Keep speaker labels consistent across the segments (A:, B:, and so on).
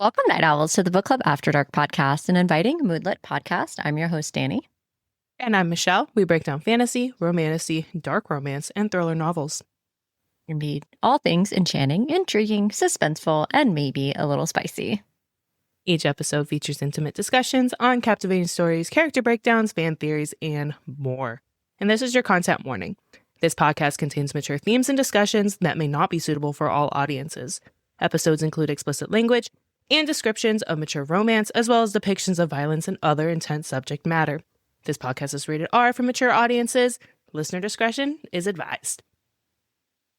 A: Welcome, Night Owls, to the Book Club After Dark podcast, an inviting moodlit podcast. I'm your host, Danny.
B: And I'm Michelle. We break down fantasy, romantasy, dark romance, and thriller novels.
A: Indeed. All things enchanting, intriguing, suspenseful, and maybe a little spicy.
B: Each episode features intimate discussions on captivating stories, character breakdowns, fan theories, and more. And this is your content warning. This podcast contains mature themes and discussions that may not be suitable for all audiences. Episodes include explicit language and descriptions of mature romance, as well as depictions of violence and other intense subject matter. This podcast is rated R for mature audiences. Listener discretion is advised.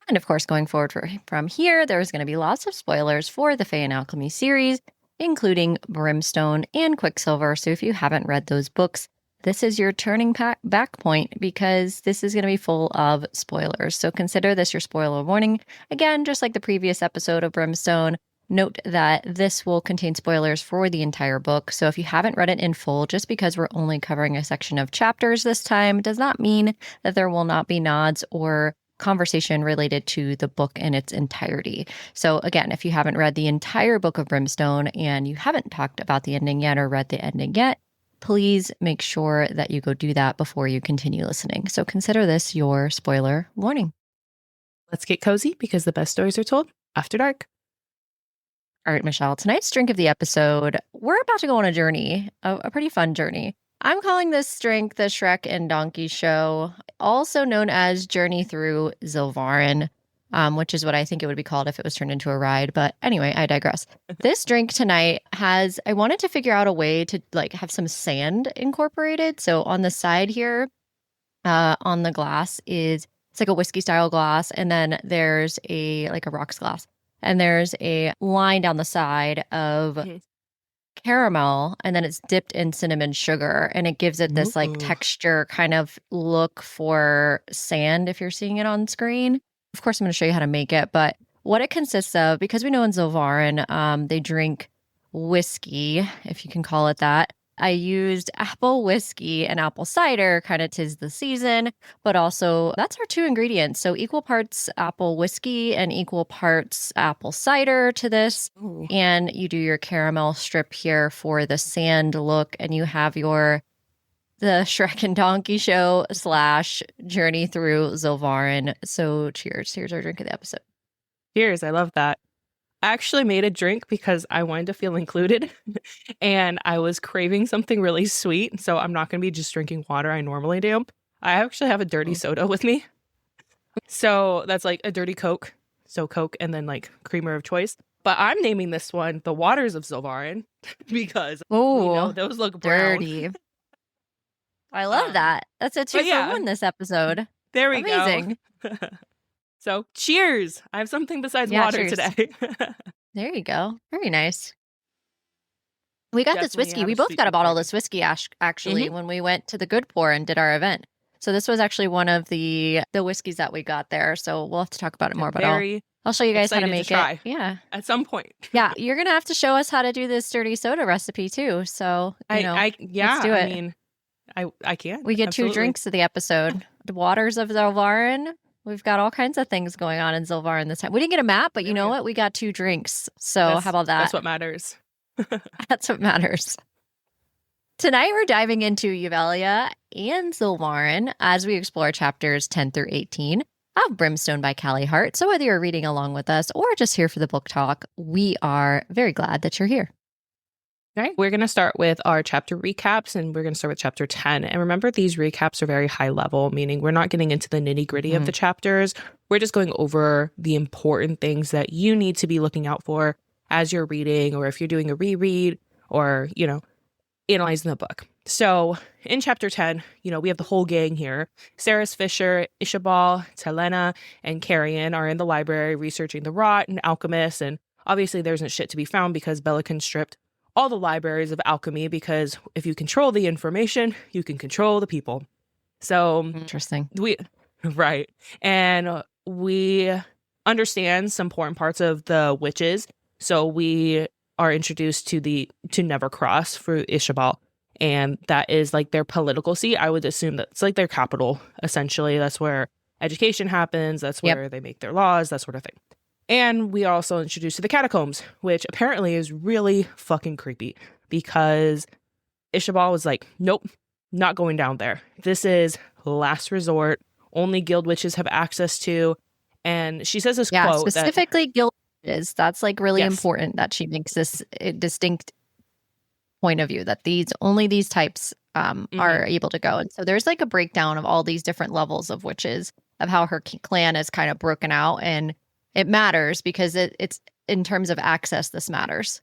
A: And of course, going forward from here, there's going to be lots of spoilers for the Fae and Alchemy series, including Brimstone and Quicksilver. So if you haven't read those books, this is your turning back point because this is going to be full of spoilers. So consider this your spoiler warning. Again, just like the previous episode of Brimstone, note that this will contain spoilers for the entire book. So if you haven't read it in full, just because we're only covering a section of chapters this time does not mean that there will not be nods or conversation related to the book in its entirety. So again, if you haven't read the entire book of Brimstone and you haven't talked about the ending yet or read the ending yet, please make sure that you go do that before you continue listening. So consider this your spoiler warning.
B: Let's get cozy because the best stories are told after dark.
A: All right, Michelle, tonight's drink of the episode, we're about to go on a journey, a pretty fun journey. I'm calling this drink the Shrek and Donkey Show, also known as Journey Through Zilvaren, which is what I think it would be called if it was turned into a ride. But anyway, I digress. This drink tonight I wanted to figure out a way to have some sand incorporated. So on the side here, on the glass it's like a whiskey style glass. And then there's a rocks glass. And there's a line down the side of caramel, and then it's dipped in cinnamon sugar, and it gives it this texture kind of look for sand if you're seeing it on screen. Of course, I'm going to show you how to make it, but what it consists of, because we know in Zilvaren, they drink whiskey, if you can call it that. I used apple whiskey and apple cider, kind of 'tis the season, but also that's our two ingredients. So equal parts apple whiskey and equal parts apple cider to this. Ooh. And you do your caramel strip here for the sand look, and you have the Shrek and Donkey Show / Journey Through Zilvaren. So cheers. Here's our drink of the episode.
B: Cheers. I love that. I actually made a drink because I wanted to feel included and I was craving something really sweet. So I'm not going to be just drinking water I normally do. I actually have a dirty soda with me. So that's like a dirty Coke. So Coke and then creamer of choice. But I'm naming this one the Waters of Zilvaren because those look brown.
A: Dirty. I love that. That's a 2 for 1 this episode.
B: There we
A: Amazing.
B: go. So cheers. I have something besides water today.
A: There you go. Very nice. We got this whiskey. We both got a bottle of this whiskey actually when we went to the Good Pour and did our event. So this was actually one of the whiskeys that we got there. So we'll have to talk about it more, but I'll show you guys how to make it. Yeah.
B: At some point.
A: Yeah. You're going to have to show us how to do this dirty soda recipe too. So, let's do it.
B: I mean, I can.
A: We get Absolutely. 2 drinks of the episode. The Waters of Zilvaren. We've got all kinds of things going on in Zilvaren this time. We didn't get a map, but you know what? We got 2 drinks. So how about that?
B: That's what matters.
A: That's what matters. Tonight we're diving into Yuvelia and Zilvaren as we explore chapters 10 through 18 of Brimstone by Callie Hart. So whether you're reading along with us or just here for the book talk, we are very glad that you're here.
B: All right, we're going to start with our chapter recaps, and we're going to start with chapter 10. And remember, these recaps are very high level, meaning we're not getting into the nitty gritty of the chapters. We're just going over the important things that you need to be looking out for as you're reading, or if you're doing a reread, or, analyzing the book. So in chapter 10, we have the whole gang here. Saris Fisher, Ishabal, Telena, and Carrion are in the library researching the rot and alchemists. And obviously there isn't shit to be found because Belican stripped all the libraries of alchemy, because if you control the information, you can control the people. So
A: interesting.
B: Right. And we understand some important parts of the witches. So we are introduced to Nevercross through Ishabal. And that is their political seat. I would assume that's their capital, essentially. That's where education happens. That's where they make their laws, that sort of thing. And we are also introduced to the catacombs, which apparently is really fucking creepy because Ishabal was like, nope, not going down there. This is last resort. Only guild witches have access to. And she says this quote
A: specifically guild witches. That's like really
B: Yes.
A: important that she makes this distinct point of view that only these types are able to go. And so there's like a breakdown of all these different levels of witches, of how her clan is kind of broken out, and it matters because it's in terms of access, this matters.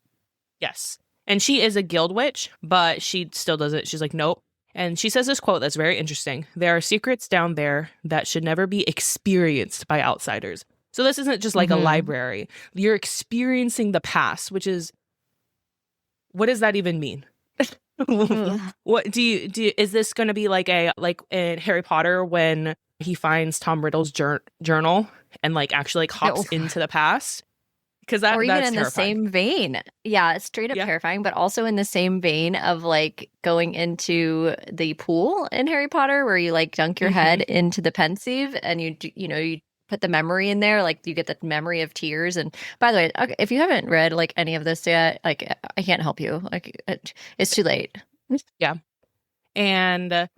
B: Yes. And she is a guild witch, but she still does it. She's like, nope. And she says this quote that's very interesting. There are secrets down there that should never be experienced by outsiders. So this isn't just like a library. You're experiencing the past, which is, what does that even mean? What do you is this going to be like in Harry Potter when he finds Tom Riddle's journal and like actually like hops into the past? Because
A: or even
B: that's
A: in
B: terrifying.
A: the same vein. Yeah, it's straight up terrifying, but also in the same vein of like going into the pool in Harry Potter where you like dunk your head into the pensieve and you put the memory in there, like you get the memory of tears. And by the way, okay, if you haven't read like any of this yet, like I can't help you. Like it's too late.
B: Yeah. And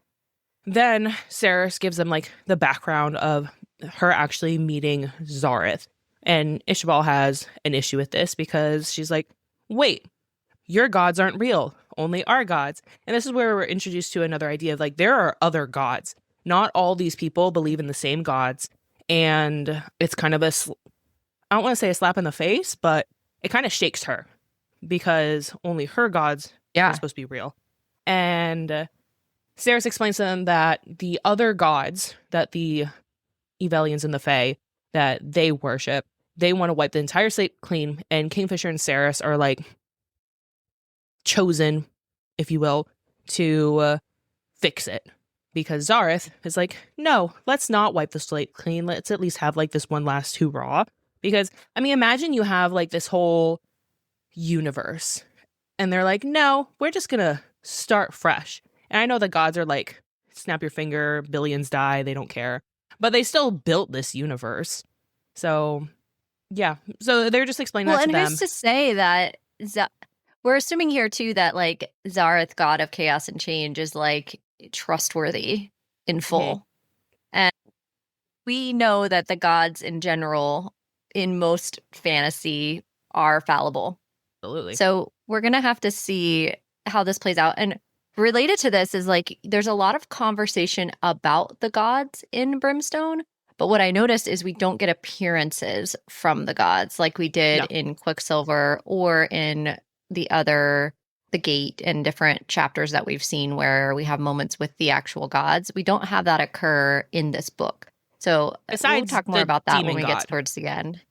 B: then Saris gives them like the background of her actually meeting Zareth. And Ishabal has an issue with this because she's like, wait, your gods aren't real, only our gods. And this is where we're introduced to another idea of like, there are other gods. Not all these people believe in the same gods. And it's kind of I don't want to say a slap in the face, but it kind of shakes her because only her gods are supposed to be real. And Saris explains to them that the other gods that the Evelians and the Fae that they worship, they want to wipe the entire slate clean, and Kingfisher and Saris are like chosen, if you will, to fix it. Because Zareth is like, no, let's not wipe the slate clean. Let's at least have like this one last hurrah. Because, I mean, imagine you have like this whole universe and they're like, no, we're just going to start fresh. And I know the gods are like, snap your finger, billions die, they don't care. But they still built this universe. So, yeah. So they're just explaining that to them.
A: And who's to say that we're assuming here too that like Zareth, god of chaos and change, is like trustworthy in full. And we know that the gods in general in most fantasy are fallible.
B: Absolutely.
A: So we're going to have to see how this plays out. And related to this is like there's a lot of conversation about the gods in Brimstone. But what I noticed is we don't get appearances from the gods like we did in Quicksilver or in the Gate and different chapters that we've seen where we have moments with the actual gods. We don't have that occur in this book. So we'll talk more about that when we get towards the end.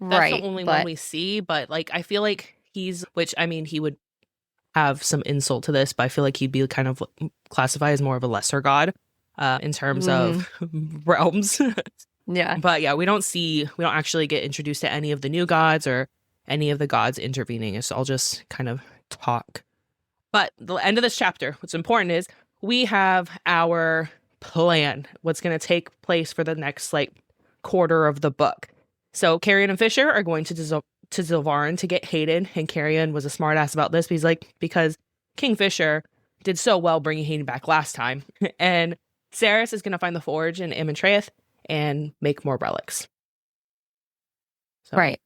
B: That's the only one we see, but like I feel like he would have some insult to this, but I feel like he'd be kind of classified as more of a lesser god in terms of realms. But yeah, we don't actually get introduced to any of the new gods or any of the gods intervening. It's all just kind of talk. But the end of this chapter, what's important is we have our plan, what's going to take place for the next like quarter of the book. So Carrion and Fisher are going to Zilvaren to get Hayden, and Carrion was a smartass about this. Because Kingfisher did so well bringing Hayden back last time. And Saris is going to find the forge in Amantreath and make more relics. So.
A: Right.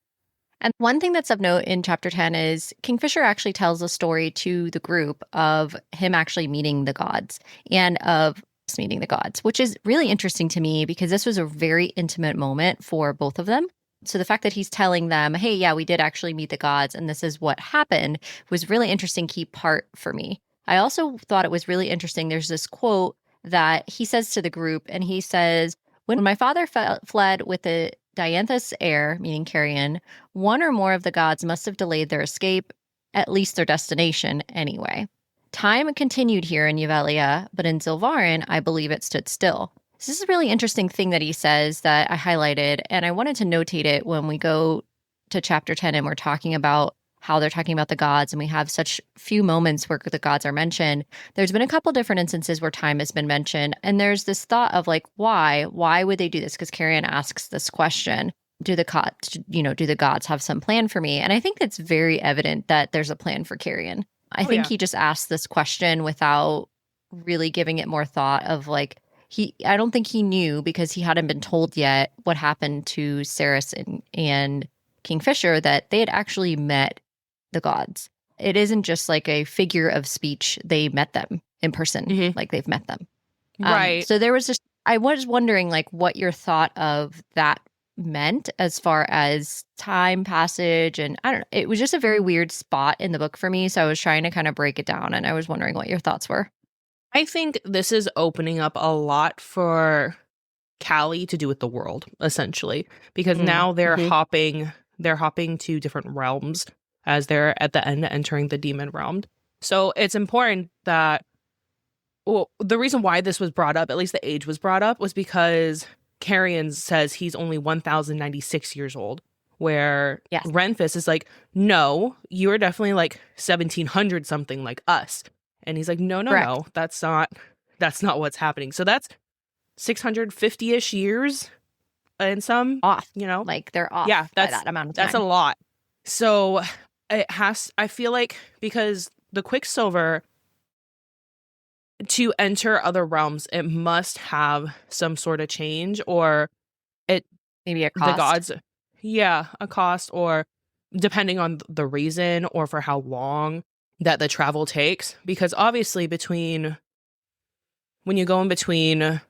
A: And one thing that's of note in chapter 10 is Kingfisher actually tells a story to the group of him actually meeting the gods and of us meeting the gods, which is really interesting to me because this was a very intimate moment for both of them. So the fact that he's telling them, hey, yeah, we did actually meet the gods and this is what happened was really interesting key part for me. I also thought it was really interesting. There's this quote that he says to the group, and he says, when my father fled with the Dianthus heir, meaning Carrion, one or more of the gods must have delayed their escape, at least their destination anyway. Time continued here in Yuvelia, but in Zilvaren, I believe it stood still. This is a really interesting thing that he says that I highlighted, and I wanted to notate it when we go to chapter 10 and we're talking about how they're talking about the gods, and we have such few moments where the gods are mentioned. There's been a couple different instances where time has been mentioned, and there's this thought of like, why would they do this? Because Carrion asks this question. do the gods have some plan for me? And I think it's very evident that there's a plan for Carrion. I think he just asked this question without really giving it more thought of like, I don't think he knew, because he hadn't been told yet what happened to Cerys and Kingfisher, that they had actually met the gods. It isn't just like a figure of speech. They met them in person, like they've met them.
B: Right.
A: So there was just, I was wondering like what your thought of that meant as far as time passage. And I don't know, it was just a very weird spot in the book for me. So I was trying to kind of break it down, and I was wondering what your thoughts were.
B: I think this is opening up a lot for Callie to do with the world, essentially, because now they're hopping to different realms as they're at the end entering the demon realm. So it's important that, well, the reason why this was brought up, at least the age was brought up, was because Carrion says he's only 1,096 years old, where Renfis is like, no, you're definitely like 1,700 something like us. And he's like, no, that's not what's happening. So that's 650-ish years and some
A: off, like they're off.
B: Yeah,
A: by that amount of time.
B: That's a lot. So I feel like, because the Quicksilver, to enter other realms, it must have some sort of change, or it
A: maybe a cost.
B: The gods, a cost, or depending on the reason or for how long that the travel takes. Because obviously when you go in between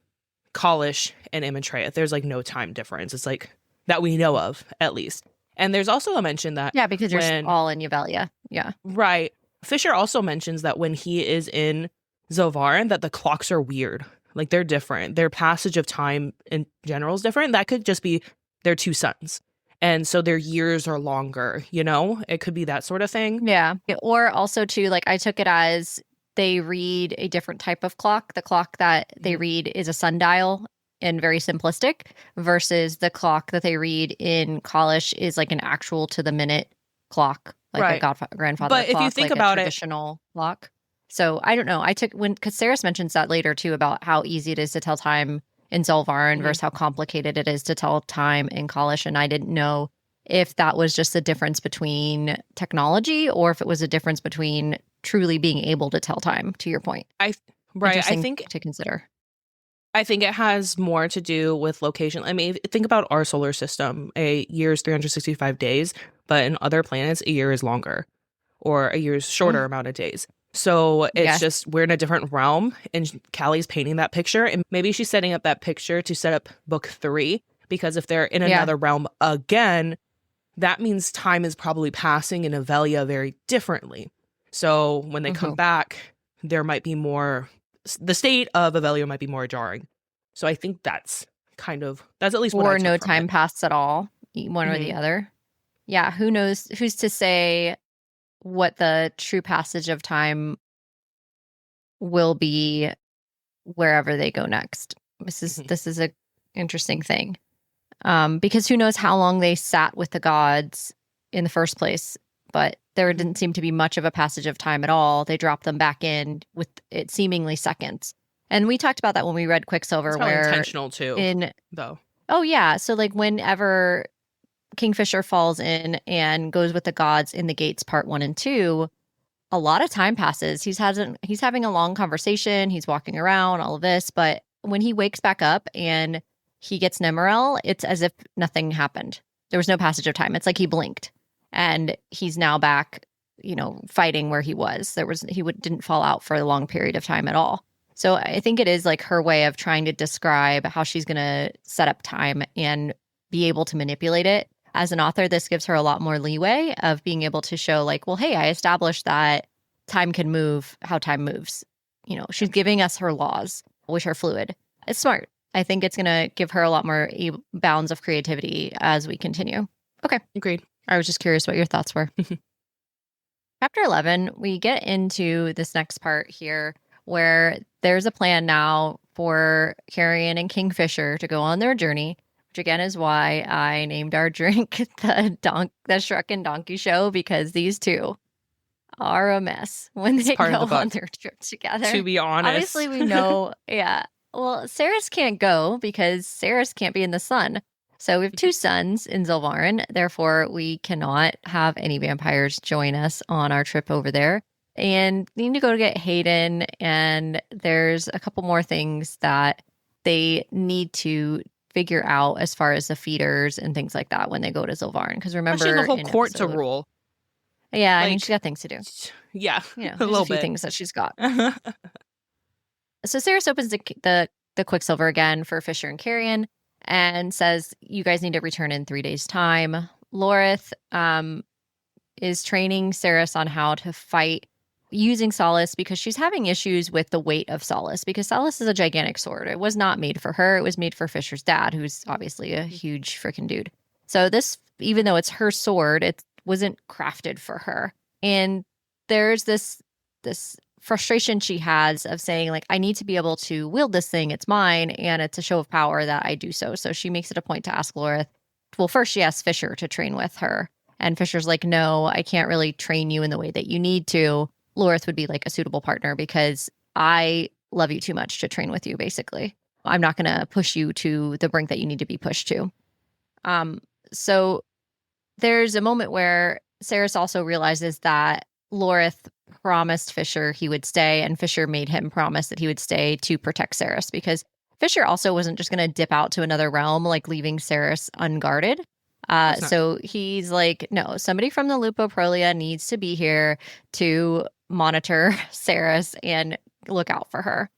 B: Kalish and Imitreith, there's like no time difference. It's like that we know of, at least. And there's also a mention that
A: because you're all in Yavelia. Yeah.
B: Right. Fisher also mentions that when he is in Zilvaren, that the clocks are weird. Like they're different. Their passage of time in general is different. That could just be their two sons. And so their years are longer, It could be that sort of thing.
A: Yeah. Or also too, like I took it as they read a different type of clock. The clock that they read is a sundial and very simplistic, versus the clock that they read in Kalish is like an actual to the minute clock, like a grandfather
B: but
A: clock,
B: if you think
A: like
B: about
A: a traditional clock. So I don't know. Because Cerys mentions that later too, about how easy it is to tell time in Zilvaren versus how complicated it is to tell time in Kalish. And I didn't know if that was just the difference between technology or if it was a difference between truly being able to tell time, to your point.
B: I think
A: to consider.
B: I think it has more to do with location. I mean, think about our solar system. A year is 365 days, but in other planets, a year is longer, or a year's shorter amount of days. So it's just, we're in a different realm, and Callie's painting that picture, and maybe she's setting up that picture to set up book 3, because if they're in another realm again, that means time is probably passing in Avelia very differently. So when they come back, there might be more, the state of Avelia might be more jarring. So I think that's at least what I took
A: no
B: from
A: time
B: it.
A: Passed at all, one or the other. Yeah, who knows? Who's to say what the true passage of time will be wherever they go next? This is a interesting thing, because who knows how long they sat with the gods in the first place, but there didn't seem to be much of a passage of time at all. They dropped them back in with it seemingly seconds. And we talked about that when we read Quicksilver.
B: It's
A: where
B: intentional too, though.
A: Oh yeah, so like whenever Kingfisher falls in and goes with the gods in the gates part 1 and 2, a lot of time passes. He's having a long conversation. He's walking around, all of this. But when he wakes back up and he gets Nemerel, it's as if nothing happened. There was no passage of time. It's like he blinked and he's now back, fighting where he was. Didn't fall out for a long period of time at all. So I think it is like her way of trying to describe how she's going to set up time and be able to manipulate it. As an author, this gives her a lot more leeway of being able to show like, well, hey, I established that time can move how time moves. She's giving us her laws, which are fluid. It's smart. I think it's going to give her a lot more bounds of creativity as we continue. Okay.
B: Agreed.
A: I was just curious what your thoughts were. Chapter 11, we get into this next part here where there's a plan now for Carrion and Kingfisher to go on their journey, which again is why I named our drink the Shrek and Donkey Show, because these two are a mess when they go on their trip together.
B: To be honest.
A: Obviously, we know, Well, Cerys can't go because Cerys can't be in the sun. So we have two sons in Zilvaren. Therefore, we cannot have any vampires join us on our trip over there. And we need to go to get Hayden. And there's a couple more things that they need to figure out as far as the feeders and things like that when they go to Zilvaren. Because remember,
B: She has a whole
A: in
B: court to
A: episode,
B: rule.
A: yeah, I mean,
B: Like,
A: she's got things to do.
B: yeah,
A: You know,
B: a
A: there's
B: little
A: a few
B: bit.
A: things that she's got. So Sarah opens the Quicksilver again for Fisher and Carrion and says, "You guys need to return in 3 days' time." Lorith is training Saris on how to fight using Solace because she's having issues with the weight of Solace because Solace is a gigantic sword. It was not made for her. It was made for Fisher's dad, who's obviously a huge freaking dude. So this, even though it's her sword, it wasn't crafted for her. And there's this frustration she has of saying, like, I need to be able to wield this thing. It's mine, and it's a show of power that I do so. So she makes it a point to ask Lorith. Well, first she asks Fisher to train with her. And Fisher's like, no, I can't really train you in the way that you need to. Lorith would be like a suitable partner because I love you too much to train with you, basically. I'm not going to push you to the brink that you need to be pushed to. So there's a moment where Saris also realizes that Lorith promised Fisher he would stay, and Fisher made him promise that he would stay to protect Saris because Fisher also wasn't just going to dip out to another realm, like leaving Saris unguarded. So he's like, no, somebody from the Lupo Prolia needs to be here to monitor Saris and look out for her.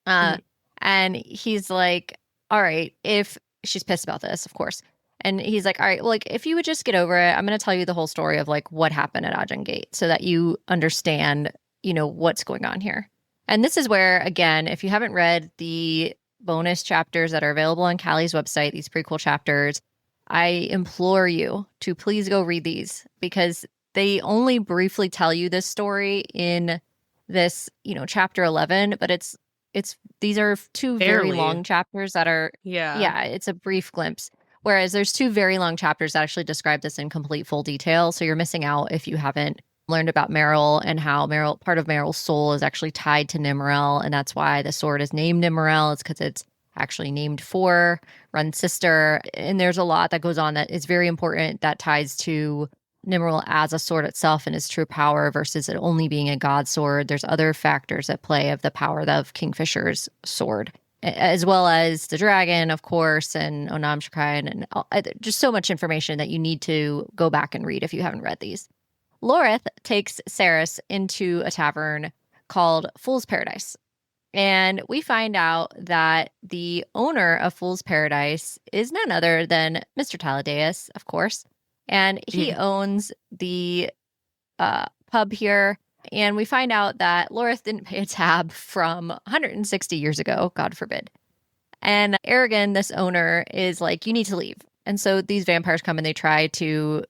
A: And he's like, all right, if she's pissed about this, of course. And he's like, all right, well, like, if you would just get over it, I'm going to tell you the whole story of like what happened at Ajahn Gate so that you understand, you know, what's going on here. And this is where, again, if you haven't read the bonus chapters that are available on Callie's website, these prequel chapters, I implore you to please go read these because they only briefly tell you this story in this, you know, chapter 11, but these are two very long chapters that are, yeah, it's a brief glimpse. Whereas there's two very long chapters that actually describe this in complete full detail. So you're missing out if you haven't learned about Meryl and how part of Meryl's soul is actually tied to Nimrel. And that's why the sword is named Nimrel. It's because it's actually named for Run's sister. And there's a lot that goes on that is very important that ties to Nimrel as a sword itself and its true power versus it only being a god sword. There's other factors at play of the power of Kingfisher's sword, as well as the dragon, of course, and Onam Shakrai, and just so much information that you need to go back and read if you haven't read these. Lorith takes Saris into a tavern called Fool's Paradise. And we find out that the owner of Fool's Paradise is none other than Mr. Taladeus, of course. And he owns the pub here. And we find out that Lorith didn't pay a tab from 160 years ago, God forbid. And Aragon, this owner, is like, you need to leave. And so these vampires come and they try to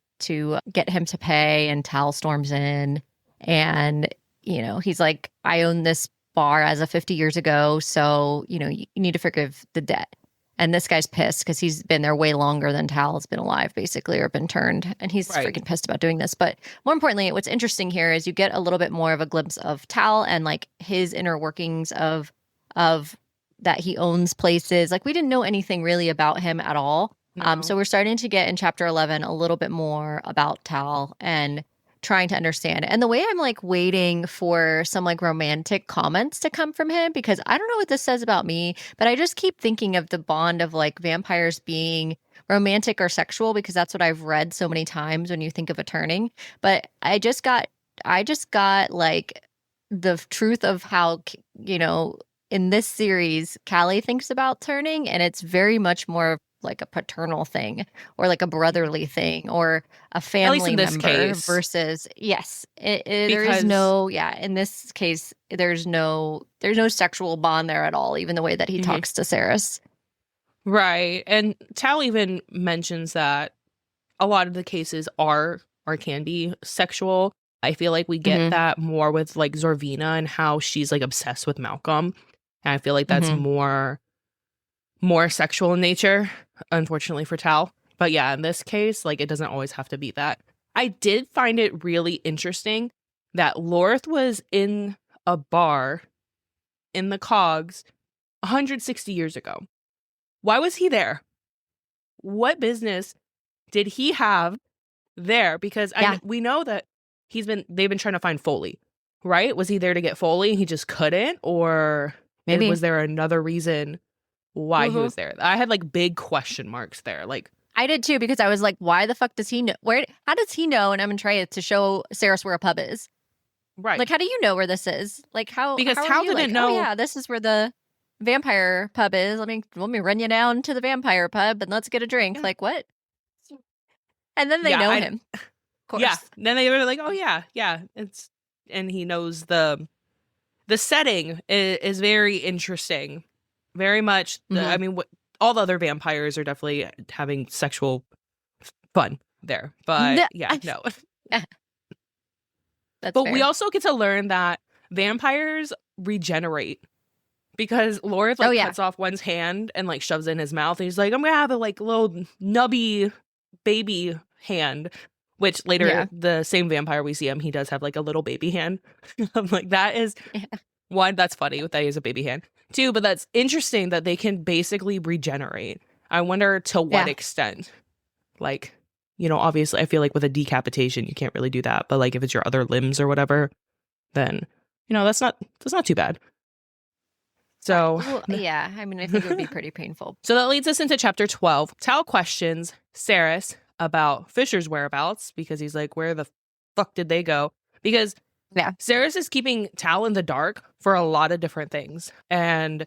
A: get him to pay, and Tal storms in. And, you know, he's like, I own this bar as of 50 years ago, so, you know, you need to forgive the debt. And this guy's pissed because he's been there way longer than Tal has been alive, basically, or been turned. And he's freaking pissed about doing this. But more importantly, what's interesting here is you get a little bit more of a glimpse of Tal and like his inner workings of that he owns places. Like we didn't know anything really about him at all. No. So we're starting to get in chapter 11 a little bit more about Tal and trying to understand it. And the way I'm like waiting for some like romantic comments to come from him, because I don't know what this says about me, but I just keep thinking of the bond of like vampires being romantic or sexual, because that's what I've read so many times when you think of a turning. But I just got like the truth of how, you know, in this series, Callie thinks about turning, and it's very much more like a paternal thing or like a brotherly thing or a family member versus there is no in this case there's no sexual bond there at all, even the way that he talks to Saris.
B: Right. And Tal even mentions that a lot of the cases are or can be sexual. I feel like we get that more with like Zorvina and how she's like obsessed with Malcolm, and I feel like that's more sexual in nature, unfortunately for Tal. But yeah, in this case, like it doesn't always have to be that. I did find it really interesting that Lorith was in a bar in the Cogs 160 years ago. Why was he there? what business did he have there? Because we know that they've been trying to find Foley, right? Was he there to get Foley and he just couldn't? Or
A: Maybe.
B: was there another reason why he was there? I had like big question marks there. Like,
A: I did too, because I was like, why the fuck does he know? How does he know in Emmentaria to show Cerys where a pub is?
B: Right.
A: Like, how do you know where this is? Like,
B: because
A: how
B: Tal
A: didn't
B: like, know.
A: Oh, yeah, this is where the vampire pub is. Let me run you down to the vampire pub and let's get a drink. Like, what? And then they know him. Of course.
B: Yeah. Then they were like, oh yeah. And he knows the setting is very interesting. Very much. I mean, all the other vampires are definitely having sexual fun there. But no. But fair. We also get to learn that vampires regenerate. Because Lord cuts off one's hand and like shoves it in his mouth. And he's like, I'm going to have a like little nubby baby hand. Which later, the same vampire we see him, he does have like a little baby hand. I'm like, that is one, that's funny that he has a baby hand. Two, but that's interesting that they can basically regenerate. I wonder to what extent. Like, you know, obviously I feel like with a decapitation, you can't really do that. But like if it's your other limbs or whatever, then, you know, that's not too bad. So,
A: yeah, I mean, I think it would be pretty painful.
B: So that leads us into chapter 12. Tal questions Cerys about Fisher's whereabouts because he's like, where the fuck did they go? Because Cerys is keeping Tal in the dark for a lot of different things. And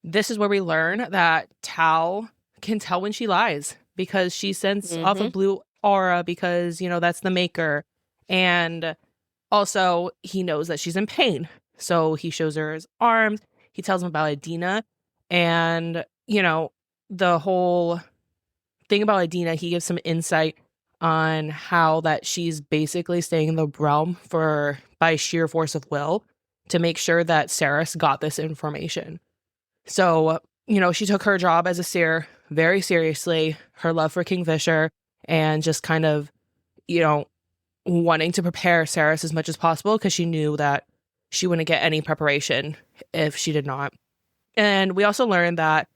B: this is where we learn that Tal can tell when she lies because she sends off a blue aura because, you know, that's the maker. And also he knows that she's in pain. So he shows her his arms. He tells him about Adina, and, you know, the whole thing about Adina, he gives some insight on how that she's basically staying in the realm by sheer force of will to make sure that Cerys got this information. So, you know, she took her job as a seer very seriously, her love for Kingfisher, and just kind of, you know, wanting to prepare Cerys as much as possible because she knew that she wouldn't get any preparation if she did not. And we also learned that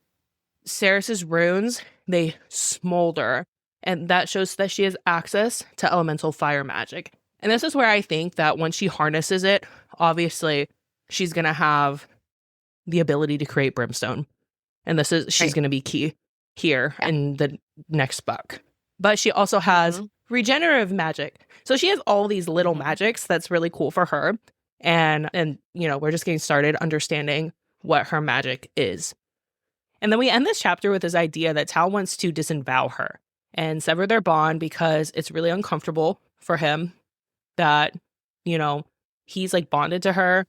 B: Cerys's runes, they smolder, and that shows that she has access to elemental fire magic. And this is where I think that when she harnesses it, obviously she's going to have the ability to create Brimstone. And she's going to be key here in the next book. But she also has regenerative magic. So she has all these little magics that's really cool for her. And you know, we're just getting started understanding what her magic is. And then we end this chapter with this idea that Tal wants to disavow her and sever their bond because it's really uncomfortable for him that, you know, he's like bonded to her,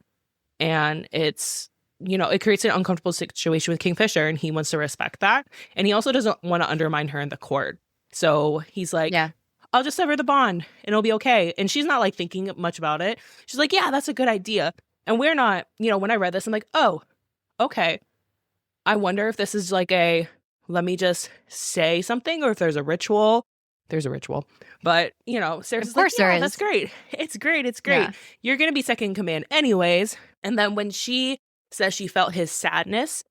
B: and it's, you know, it creates an uncomfortable situation with Kingfisher, and he wants to respect that. And he also doesn't want to undermine her in the court. So he's like, I'll just sever the bond and it'll be okay. And she's not like thinking much about it. She's like, yeah, that's a good idea. And we're not, you know, when I read this, I'm like, oh, okay. I wonder if this is like let me just say something, or if there's a ritual. There's a ritual. But, you know, Cerys is like, yeah, that's great. It's great. It's great. Yeah. You're going to be second in command anyways. And then when she says she felt his sadness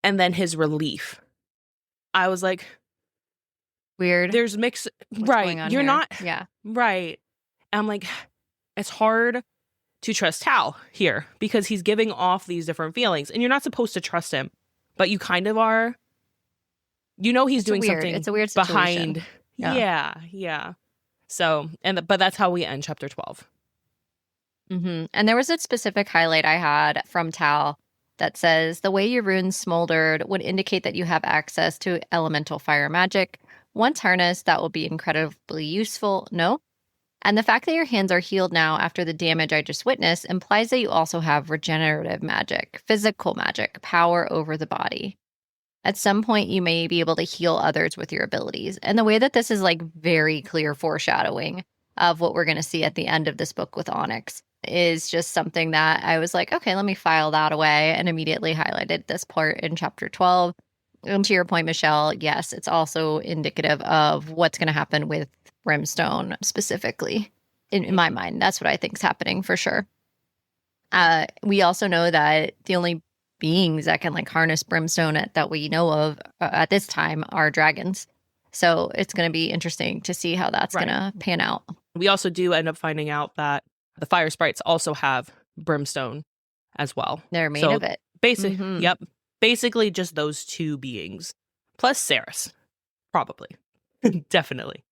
B: and then his relief, I was like,
A: weird.
B: There's mixed. Right. You're here? Not. Yeah. Right. And I'm like, it's hard to trust Tal here because he's giving off these different feelings, and you're not supposed to trust him, but you kind of are. You know, he's doing something.
A: It's a weird situation.
B: Behind. Yeah. So, but that's how we end chapter 12.
A: And there was a specific highlight I had from Tal that says, the way your runes smoldered would indicate that you have access to elemental fire magic. Once harnessed, that will be incredibly useful, no? And the fact that your hands are healed now after the damage I just witnessed implies that you also have regenerative magic, physical magic, power over the body. At some point, you may be able to heal others with your abilities. And the way that this is like very clear foreshadowing of what we're going to see at the end of this book with Onyx is just something that I was like, okay, let me file that away, and immediately highlighted this part in chapter 12. And to your point, Michelle, yes, it's also indicative of what's going to happen with Brimstone specifically. In my mind, that's what I think is happening for sure. We also know that the only beings that can like harness Brimstone that we know of at this time are dragons. So it's going to be interesting to see how that's going to pan out.
B: We also do end up finding out that the fire sprites also have brimstone as well.
A: They're made of it.
B: Yep. Basically just those two beings. Plus Saris. Probably. Definitely.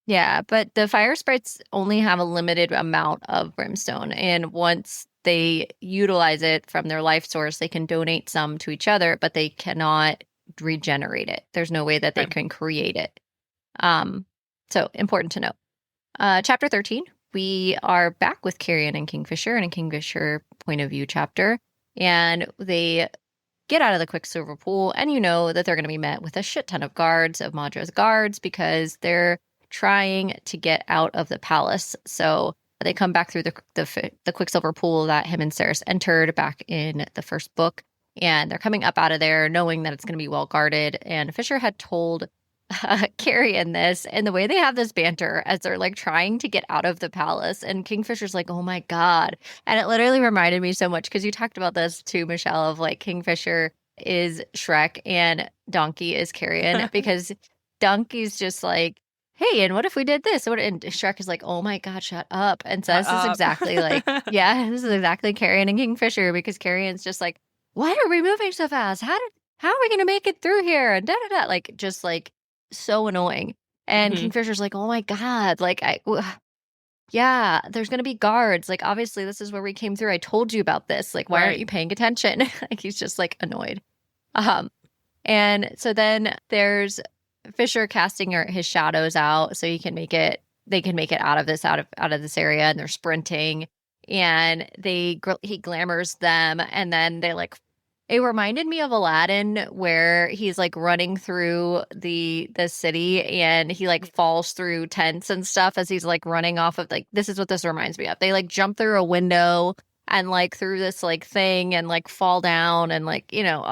A: Yeah, but the fire sprites only have a limited amount of brimstone. And once they utilize it from their life source, they can donate some to each other, but they cannot regenerate it. There's no way that they can create it. So important to know. Chapter 13, we are back with Carrion and Kingfisher in a Kingfisher point of view chapter. And they get out of the Quicksilver pool, and you know that they're going to be met with a shit ton of guards, of Madra's guards, because they're trying to get out of the palace. So they come back through the Quicksilver pool that him and Saris entered back in the first book, and they're coming up out of there knowing that it's going to be well guarded. And Fisher had told Carrion this, and the way they have this banter as they're like trying to get out of the palace, and Kingfisher's like, oh my God. And it literally reminded me so much, because you talked about this too, Michelle, of like Kingfisher is Shrek and Donkey is Carrion, because Donkey's just like, hey, and what if we did this? And Shrek is like, oh my God, shut up. And so this is exactly like, yeah, this is exactly Carrion and Kingfisher, because Carrion's just like, why are we moving so fast? How are we going to make it through here? And da-da-da, like, just like so annoying. And Kingfisher's like, oh my God, like, yeah, there's going to be guards. Like, obviously this is where we came through. I told you about this. Like, why aren't you paying attention? Like, he's just like annoyed. And so then there's Fisher casting his shadows out so they can make it out of this area, and they're sprinting, and he glamours them, and then they like, it reminded me of Aladdin, where he's like running through the city, and he like falls through tents and stuff as he's like running off of, like, this is what this reminds me of. They like jump through a window and like through this like thing and like fall down, and like, you know,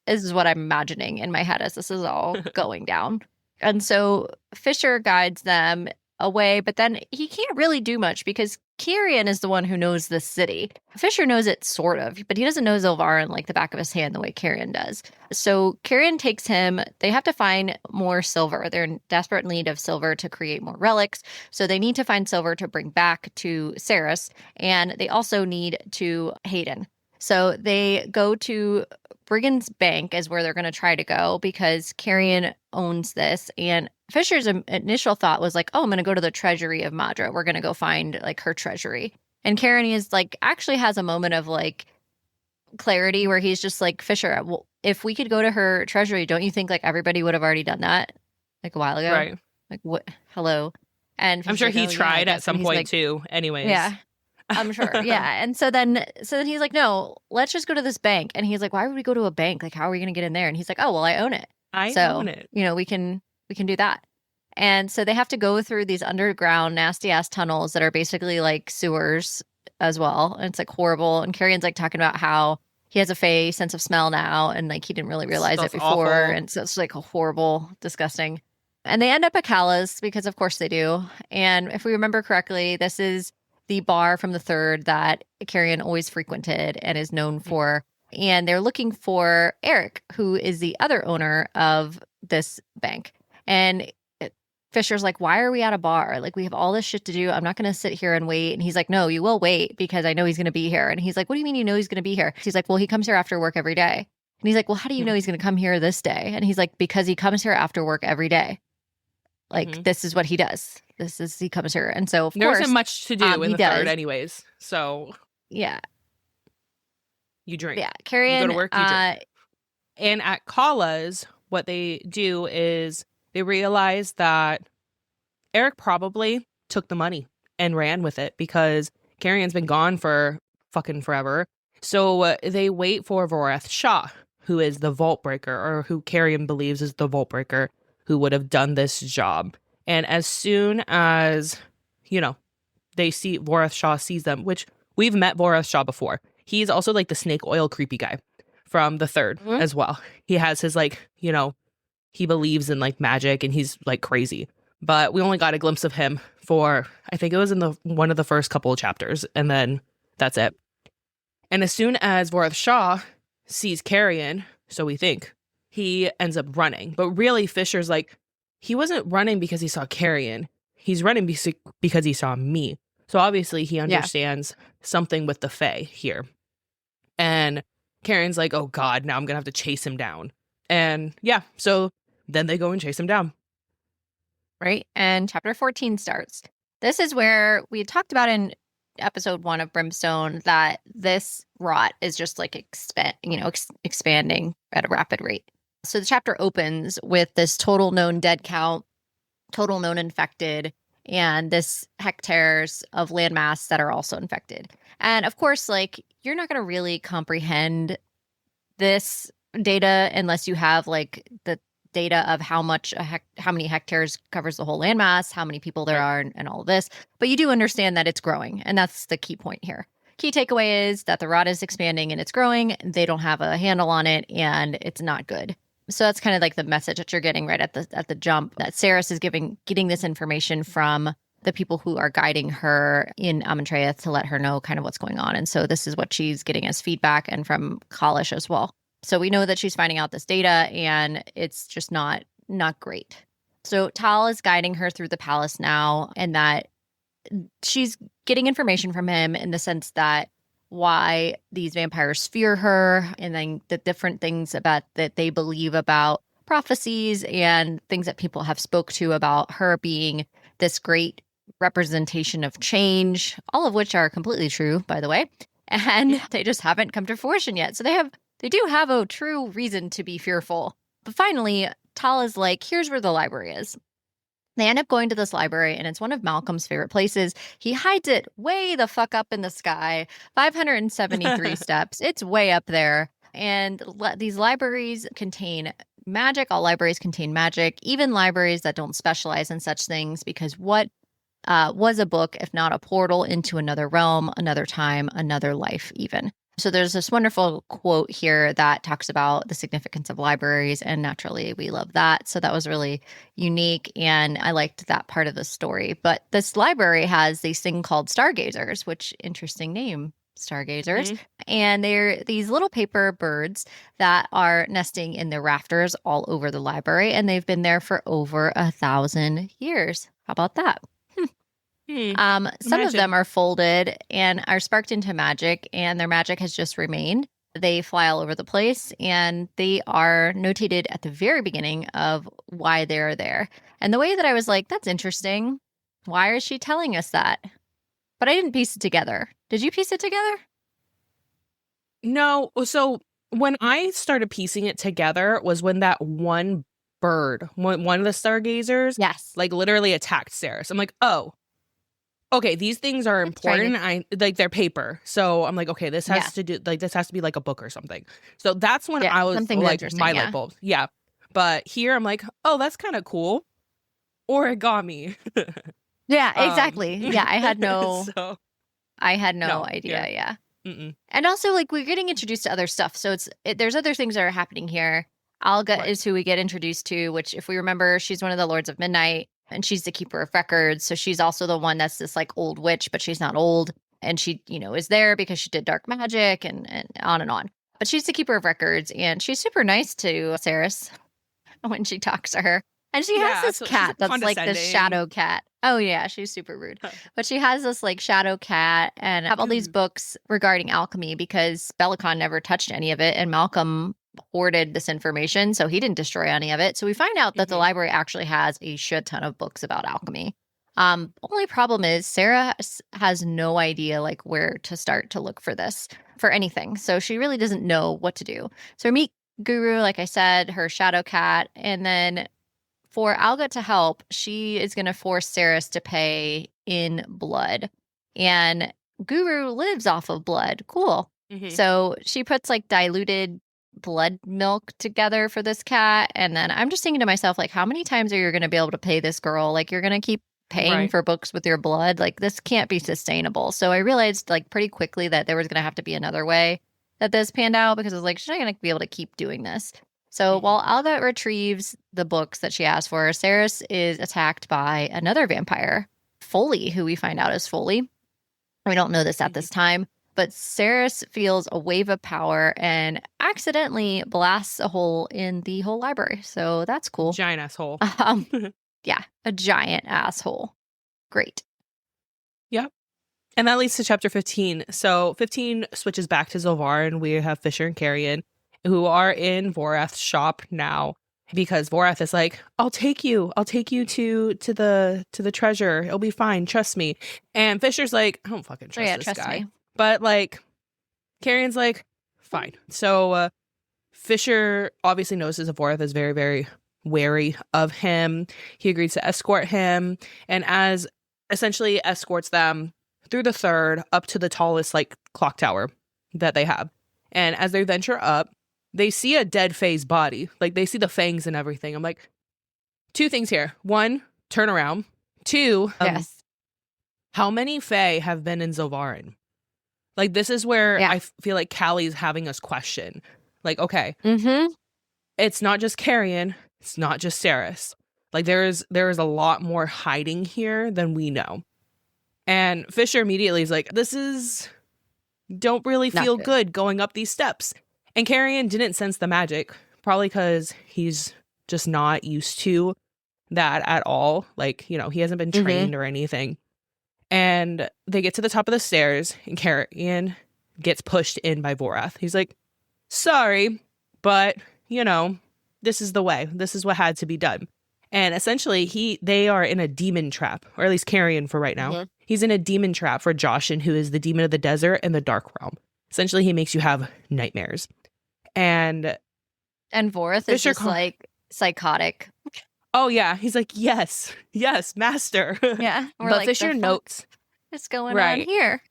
A: this is what I'm imagining in my head as this is all going down. And so Fisher guides them away, but then he can't really do much because Carrion is the one who knows the city. Fisher knows it sort of, but he doesn't know Zilvaren like the back of his hand the way Carrion does. So Carrion takes him. They have to find more silver. They're in desperate need of silver to create more relics. So they need to find silver to bring back to Saris, and they also need to Hayden. So they go to Brigand's Bank is where they're going to try to go, because Carrion owns this. And Fisher's initial thought was like, oh, I'm going to go to the treasury of Madra. We're going to go find like her treasury. And Carrion is like, actually has a moment of like clarity where he's just like, Fisher, well, if we could go to her treasury, don't you think like everybody would have already done that like a while ago?
B: Right.
A: Like, what? Hello. And
B: Fisher's I'm sure he tried at some point too. Anyways.
A: Yeah. I'm sure. Yeah. And so then he's like, no, let's just go to this bank. And he's like, why would we go to a bank? Like, how are we going to get in there? And he's like, oh, well, I own it. I own it. You know, we can do that. And so they have to go through these underground nasty ass tunnels that are basically like sewers as well. And it's like horrible. And Carrion's like talking about how he has a sense of smell now, and like he didn't really realize it before. Awful. And so it's like a horrible, disgusting. And they end up at Cala's, because of course they do. And if we remember correctly, this is the bar from the third that Carrion always frequented and is known for. And they're looking for Eric, who is the other owner of this bank. And Fisher's like, why are we at a bar? Like, we have all this shit to do. I'm not going to sit here and wait. And he's like, no, you will wait, because I know he's going to be here. And he's like, what do you mean you know he's going to be here? He's like, well, he comes here after work every day. And he's like, well, how do you know he's going to come here this day? And he's like, because he comes here after work every day. Like, this is what he does. He comes here. And so, of course, there isn't much to do in the third anyways. So, yeah.
B: You drink.
A: Yeah. Carrion.
B: You go to work, you drink. And at Kala's, what they do is they realize that Eric probably took the money and ran with it, because Carrion's been gone for fucking forever. So they wait for Voreth Shah, who is the Vault Breaker, or who Carrion believes is the Vault Breaker, who would have done this job. And as soon as, you know, they see Voreth Shah sees them, which we've met Voreth Shah before. He's also like the snake oil creepy guy from the third as well. He has his like, you know, he believes in like magic and he's like crazy. But we only got a glimpse of him for, I think it was in one of the first couple of chapters. And then that's it. And as soon as Voreth Shah sees Carrion, so we think, he ends up running. But really, Fisher's like, he wasn't running because he saw Carrion. He's running because he saw me. So obviously he understands something with the Fae here. And Carrion's like, oh God, now I'm going to have to chase him down. And yeah, so then they go and chase him down.
A: Right? And chapter 14 starts. This is where we had talked about in episode 1 of Brimstone that this rot is just like expanding at a rapid rate. So the chapter opens with this total known dead count, total known infected, and this hectares of landmass that are also infected. And of course, like, you're not going to really comprehend this data unless you have like the data of how many hectares covers the whole landmass, how many people there are, and all of this. But you do understand that it's growing, and that's the key point here. Key takeaway is that the rot is expanding and it's growing. They don't have a handle on it, and it's not good. So that's kind of like the message that you're getting right at the jump, that Saris is getting this information from the people who are guiding her in Amentreth to let her know kind of what's going on. And so this is what she's getting as feedback, and from Kalish as well. So we know that she's finding out this data, and it's just not great. So Tal is guiding her through the palace now, and that she's getting information from him in the sense that why these vampires fear her, and then the different things about that they believe about prophecies and things that people have spoke to about her being this great representation of change, all of which are completely true, by the way. And they just haven't come to fruition yet. So they do have a true reason to be fearful. But finally, Tal is like, here's where the library is. They end up going to this library, and it's one of Malcolm's favorite places. He hides it way the fuck up in the sky, 573 steps. It's way up there. And these libraries contain magic. All libraries contain magic, even libraries that don't specialize in such things, because what was a book if not a portal into another realm, another time, another life even? So there's this wonderful quote here that talks about the significance of libraries, and naturally we love that. So that was really unique, and I liked that part of the story. But this library has these thing called stargazers, which interesting name, stargazers. And they're these little paper birds that are nesting in the rafters all over the library, and they've been there for over 1,000 years. How about that? Some of them are folded and are sparked into magic, and their magic has just remained. They fly all over the place, and they are notated at the very beginning of why they're there. And the way that I was like, that's interesting. Why is she telling us that? But I didn't piece it together. Did you piece it together?
B: No. So when I started piecing it together was when that one bird, one of the stargazers,
A: yes,
B: like literally attacked Saris. I'm like, oh, okay, these things are important. I like their paper. So I'm like, okay, this has to do this has to be like a book or something. So that's when I was like, my light bulb. Yeah. But here I'm like, oh, that's kind of cool. Origami.
A: Yeah, exactly. Yeah, I had no idea. Yeah. And also, like, we're getting introduced to other stuff. So there's other things that are happening here. Alga is who we get introduced to, which, if we remember, she's one of the Lords of Midnight. And she's the keeper of records. So she's also the one that's this like old witch, but she's not old. And she, is there because she did dark magic and on and on. But she's the keeper of records, and she's super nice to Saris when she talks to her. And she has this cat that's like this shadow cat. Oh, yeah, she's super rude. But she has this like shadow cat and have all these books regarding alchemy, because Belicon never touched any of it. And Malcolm hoarded this information, so he didn't destroy any of it. So we find out that the library actually has a shit ton of books about alchemy. Only problem is Sarah has no idea like where to start to look for anything. So she really doesn't know what to do. So we meet Guru, like I said, her shadow cat, and then for Alga to help, she is going to force Saris to pay in blood. And Guru lives off of blood. Cool. So she puts like diluted blood milk together for this cat, and then I'm just thinking to myself, like, how many times are you going to be able to pay this girl? Like, you're going to keep paying for books with your blood? Like, this can't be sustainable. So I realized like pretty quickly that there was going to have to be another way that this panned out, because I was like, she's not going to be able to keep doing this. So while Alga retrieves the books that she asked for, Saris is attacked by another vampire, Foley, who we find out is Foley. We don't know this at this time. But Saris feels a wave of power and accidentally blasts a hole in the whole library. So that's cool.
B: Giant asshole.
A: Yeah, a giant asshole. Great.
B: Yep. And that leads to chapter 15. So 15 switches back to Zilvaren. We have Fisher and Carrion, who are in Vorath's shop now, because Vorath is like, I'll take you to the treasure. It'll be fine. Trust me. And Fisher's like, I don't fucking trust this guy. Me. But like, Carrion's like, fine. So Fisher obviously notices that Vorath is very, very wary of him. He agrees to escort him, and as essentially escorts them through the third up to the tallest like clock tower that they have. And as they venture up, they see a dead Fae's body. Like, they see the fangs and everything. I'm like, two things here. One, turn around. Two,
A: yes.
B: How many Fae have been in Zilvaren? Like, this is where I feel like Callie's having us question. Like, okay, it's not just Carrion. It's not just Saris. Like, there is a lot more hiding here than we know. And Fisher immediately is like, don't really feel good going up these steps. And Carrion didn't sense the magic, probably because he's just not used to that at all. Like, you know, he hasn't been trained or anything. And they get to the top of the stairs, and Carrion gets pushed in by Vorath. He's like, sorry, but, you know, this is the way. This is what had to be done. And essentially, they are in a demon trap, or at least Carrion for right now. He's in a demon trap for Joshin, who is the demon of the desert and the dark realm. Essentially, he makes you have nightmares. And
A: Vorath is just like psychotic.
B: Oh, yeah. He's like, yes, master.
A: Yeah.
B: But like, Fisher notes
A: what's going on here.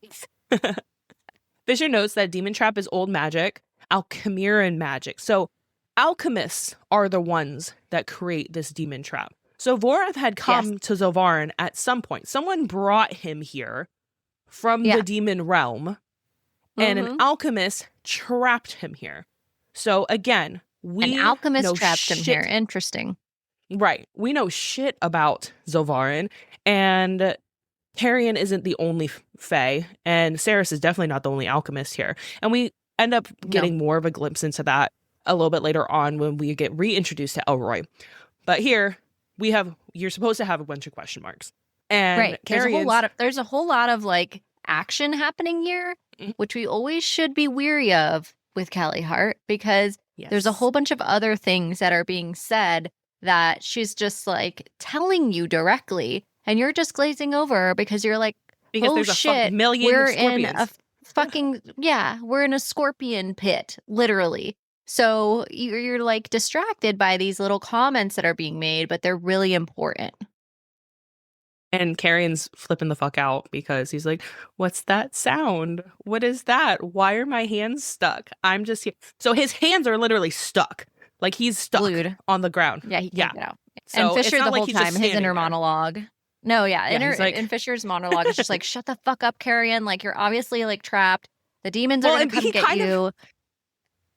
B: Fisher notes that demon trap is old magic, Alchemiran magic. So alchemists are the ones that create this demon trap. So Vorath had come to Zilvaren at some point. Someone brought him here from the demon realm, and an alchemist trapped him here. So again,
A: an alchemist trapped him here. Interesting.
B: Right. We know shit about Zilvaren, and Carrion isn't the only Fae, and Saris is definitely not the only alchemist here. And we end up getting more of a glimpse into that a little bit later on when we get reintroduced to Elroy. But here you're supposed to have a bunch of question marks. And
A: there's a whole lot of like action happening here, which we always should be weary of with Callie Hart, because there's a whole bunch of other things that are being said that she's just like telling you directly, and you're just glazing over because you're like, because there's shit,
B: we're
A: in a fucking we're in a scorpion pit, literally. So you're like distracted by these little comments that are being made, but they're really important.
B: And Carrion's flipping the fuck out because he's like, what's that sound? What is that? Why are my hands stuck? I'm just here. So his hands are literally stuck. Like, he's stuck
A: glued
B: on the ground.
A: Yeah, he can't get out.
B: So
A: and Fisher the whole
B: like
A: time, his inner monologue. No, in Fisher's monologue is just like, shut the fuck up, Carrion. Like, you're obviously like trapped. The demons are going to come get you.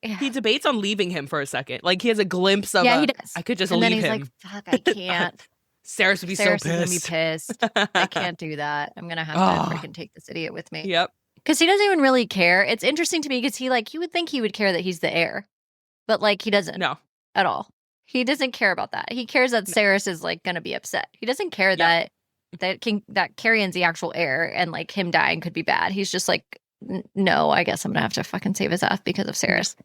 B: He debates on leaving him for a second. Like, he has a glimpse of
A: he does.
B: I could just
A: leave
B: him.
A: And then he's like, fuck, I can't.
B: Saris would be so pissed.
A: Is going to be pissed. I can't do that. I'm going to have to freaking take this idiot with me.
B: Yep.
A: Because he doesn't even really care. It's interesting to me because you would think he would care that he's the heir. But like, he doesn't.
B: No.
A: At all. He doesn't care about that. He cares that Saris is like going to be upset. He doesn't care that Carrion's the actual heir, and like him dying could be bad. He's just like, no, I guess I'm going to have to fucking save his ass because of Saris.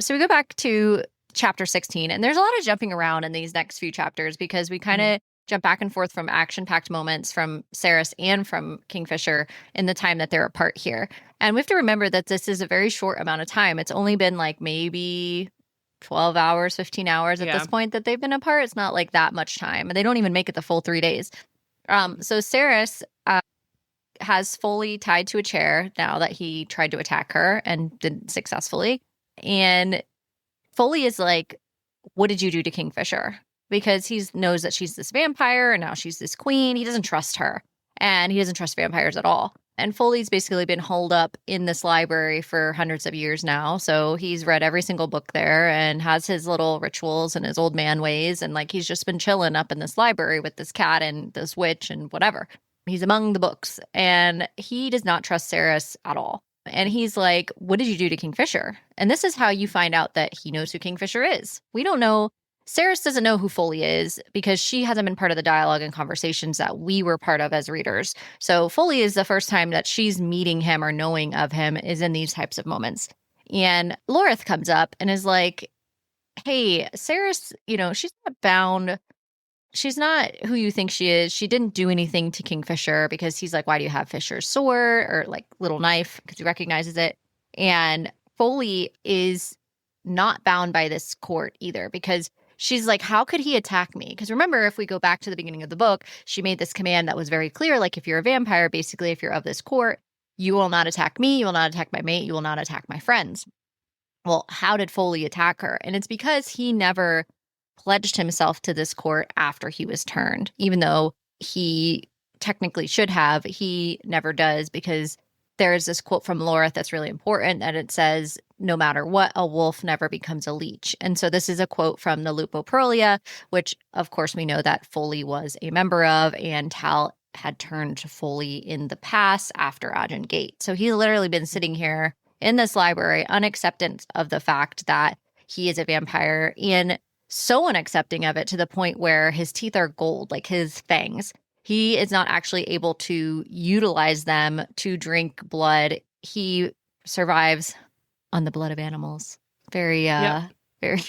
A: So we go back to chapter 16, and there's a lot of jumping around in these next few chapters because we kind of jump back and forth from action-packed moments from Saris and from Kingfisher in the time that they're apart here. And we have to remember that this is a very short amount of time. It's only been like maybe 12 hours, 15 hours at this point that they've been apart. It's not like that much time. And they don't even make it the full 3 days. So Saris has fully tied to a chair now that he tried to attack her and didn't successfully. And Foley is like, what did you do to Kingfisher? Because he knows that she's this vampire and now she's this queen. He doesn't trust her, and he doesn't trust vampires at all. And Foley's basically been holed up in this library for hundreds of years now. So he's read every single book there and has his little rituals and his old man ways. And like, he's just been chilling up in this library with this cat and this witch and whatever. He's among the books, and he does not trust Saris at all. And he's like, what did you do to Kingfisher? And this is how you find out that he knows who Kingfisher is. We don't know. Saris doesn't know who Foley is because she hasn't been part of the dialogue and conversations that we were part of as readers. So Foley is the first time that she's meeting him or knowing of him is in these types of moments. And Lorith comes up and is like, hey, Saris, she's not bound. She's not who you think she is. She didn't do anything to Kingfisher because he's like, why do you have Fisher's sword or like little knife? Because he recognizes it. And Foley is not bound by this court either because she's like, how could he attack me? Because remember, if we go back to the beginning of the book, she made this command that was very clear. Like, if you're a vampire, basically, if you're of this court, you will not attack me. You will not attack my mate. You will not attack my friends. Well, how did Foley attack her? And it's because he never pledged himself to this court after he was turned, even though he technically should have. He never does because there's this quote from Lorith that's really important that it says, no matter what, a wolf never becomes a leech. And so this is a quote from the Lupoprolia, which of course we know that Foley was a member of, and Tal had turned to Foley in the past after Ajin Gate. So he's literally been sitting here in this library, unacceptant of the fact that he is a vampire, and so unaccepting of it to the point where his teeth are gold, like his fangs. He is not actually able to utilize them to drink blood. He survives on the blood of animals. Very, very,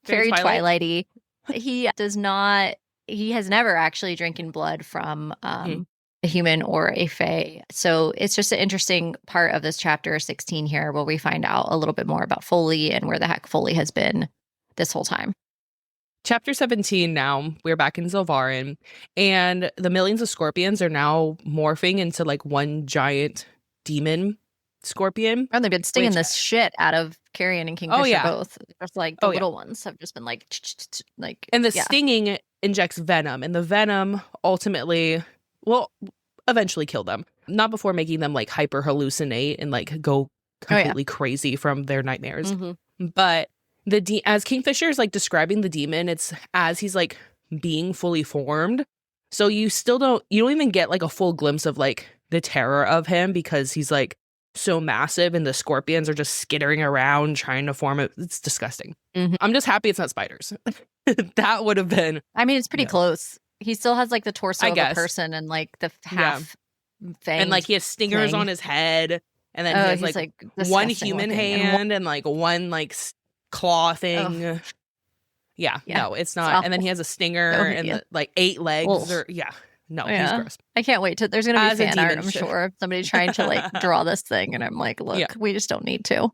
A: very Twilighty. He has never actually drinking blood from a human or a fae. So it's just an interesting part of this chapter 16 here where we find out a little bit more about Foley and where the heck Foley has been this whole time.
B: Chapter 17 now, we're back in Zilvaren, and the millions of scorpions are now morphing into like one giant demon scorpion.
A: And they've been stinging this shit out of Carrion and Kingfisher both. Just like the little ones have just been like.
B: And the stinging injects venom, and the venom ultimately will eventually kill them. Not before making them like hyper hallucinate and like go completely crazy from their nightmares. Mm-hmm. But as Kingfisher is like describing the demon, it's as he's like being fully formed. So you don't even get like a full glimpse of like the terror of him because he's like so massive and the scorpions are just skittering around trying to form it. It's disgusting. Mm-hmm. I'm just happy it's not spiders. That would have been.
A: I mean, it's pretty close. He still has like the torso of a person and like the half fang.
B: And like he has stingers on his head. And then he has like one human hand and like one like claw thing. Oh. Yeah, no, it's not. It's and then he has a stinger and like 8 legs. Or he's gross.
A: I can't wait there's gonna be fan art, I'm sure, of somebody trying to like draw this thing, and I'm like, look, we just don't need to.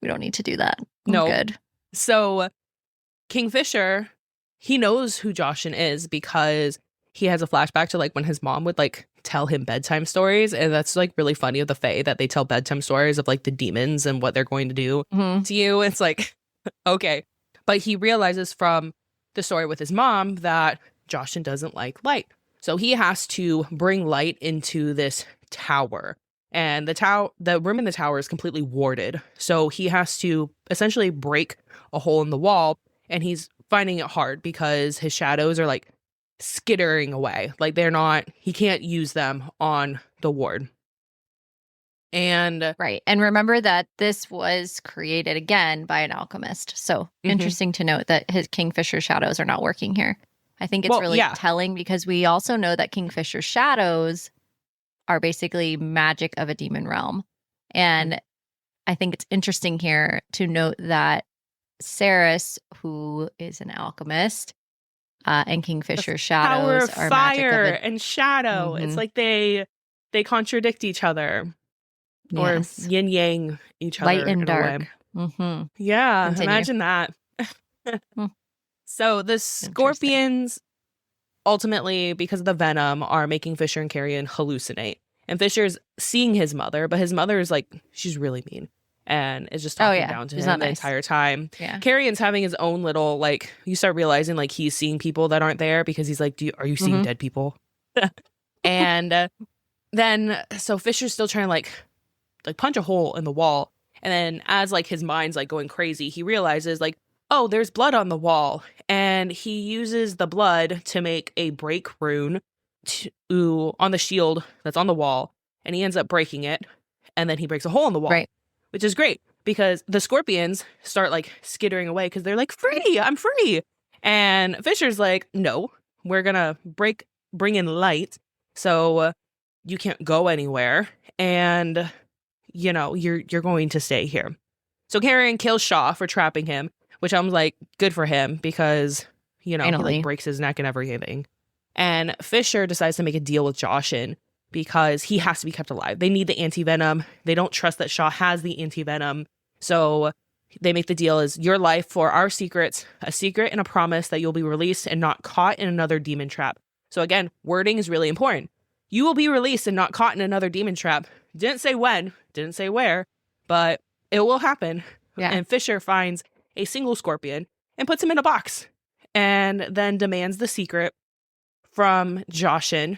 A: We don't need to do that. No, good.
B: So Kingfisher, he knows who Joshin is because he has a flashback to like when his mom would like tell him bedtime stories, and that's like really funny of the Fae that they tell bedtime stories of like the demons and what they're going to do to you. It's like, okay. But he realizes from the story with his mom that Joshin doesn't like light. So he has to bring light into this tower. And the room in the tower is completely warded. So he has to essentially break a hole in the wall, and he's finding it hard because his shadows are like skittering away. Like he can't use them on the ward. And
A: right. And remember that this was created again by an alchemist. So interesting to note that his Kingfisher shadows are not working here. I think it's really telling because we also know that Kingfisher shadows are basically magic of a demon realm. And I think it's interesting here to note that Saris, who is an alchemist, and Kingfisher shadows
B: are
A: fire
B: magic and shadow. It's like they contradict each other. Or yin yang each other.
A: Light and dark.
B: Yeah, continue. Imagine that. So the scorpions ultimately, because of the venom, are making Fisher and Carrion hallucinate. And Fisher's seeing his mother, but his mother is like, she's really mean. And is just talking down to him the entire time. Yeah. Carrion's having his own little, like, you start realizing like he's seeing people that aren't there because he's like, are you seeing dead people? And then, so Fisher's still trying to like punch a hole in the wall. And then as like his mind's like going crazy, he realizes like, oh, there's blood on the wall. And he uses the blood to make a break rune on the shield that's on the wall. And he ends up breaking it. and then he breaks a hole in the wall,
A: Right.
B: which is great because the scorpions start like skittering away because they're like, free, I'm free. And Fisher's like, no, we're gonna bring in light, so you can't go anywhere, and you're going to stay here. So Karen kills Shaw for trapping him, which I'm like, good for him because he like breaks his neck and everything. And Fisher decides to make a deal with Joshin because he has to be kept alive. They need the anti-venom. They don't trust that Shaw has the anti-venom. So they make the deal as your life for our secrets, a secret and a promise that you'll be released and not caught in another demon trap. So again, wording is really important. You will be released and not caught in another demon trap. Didn't say when, didn't say where, but it will happen.
A: Yeah.
B: And Fisher finds a single scorpion and puts him in a box and then demands the secret from Joshin.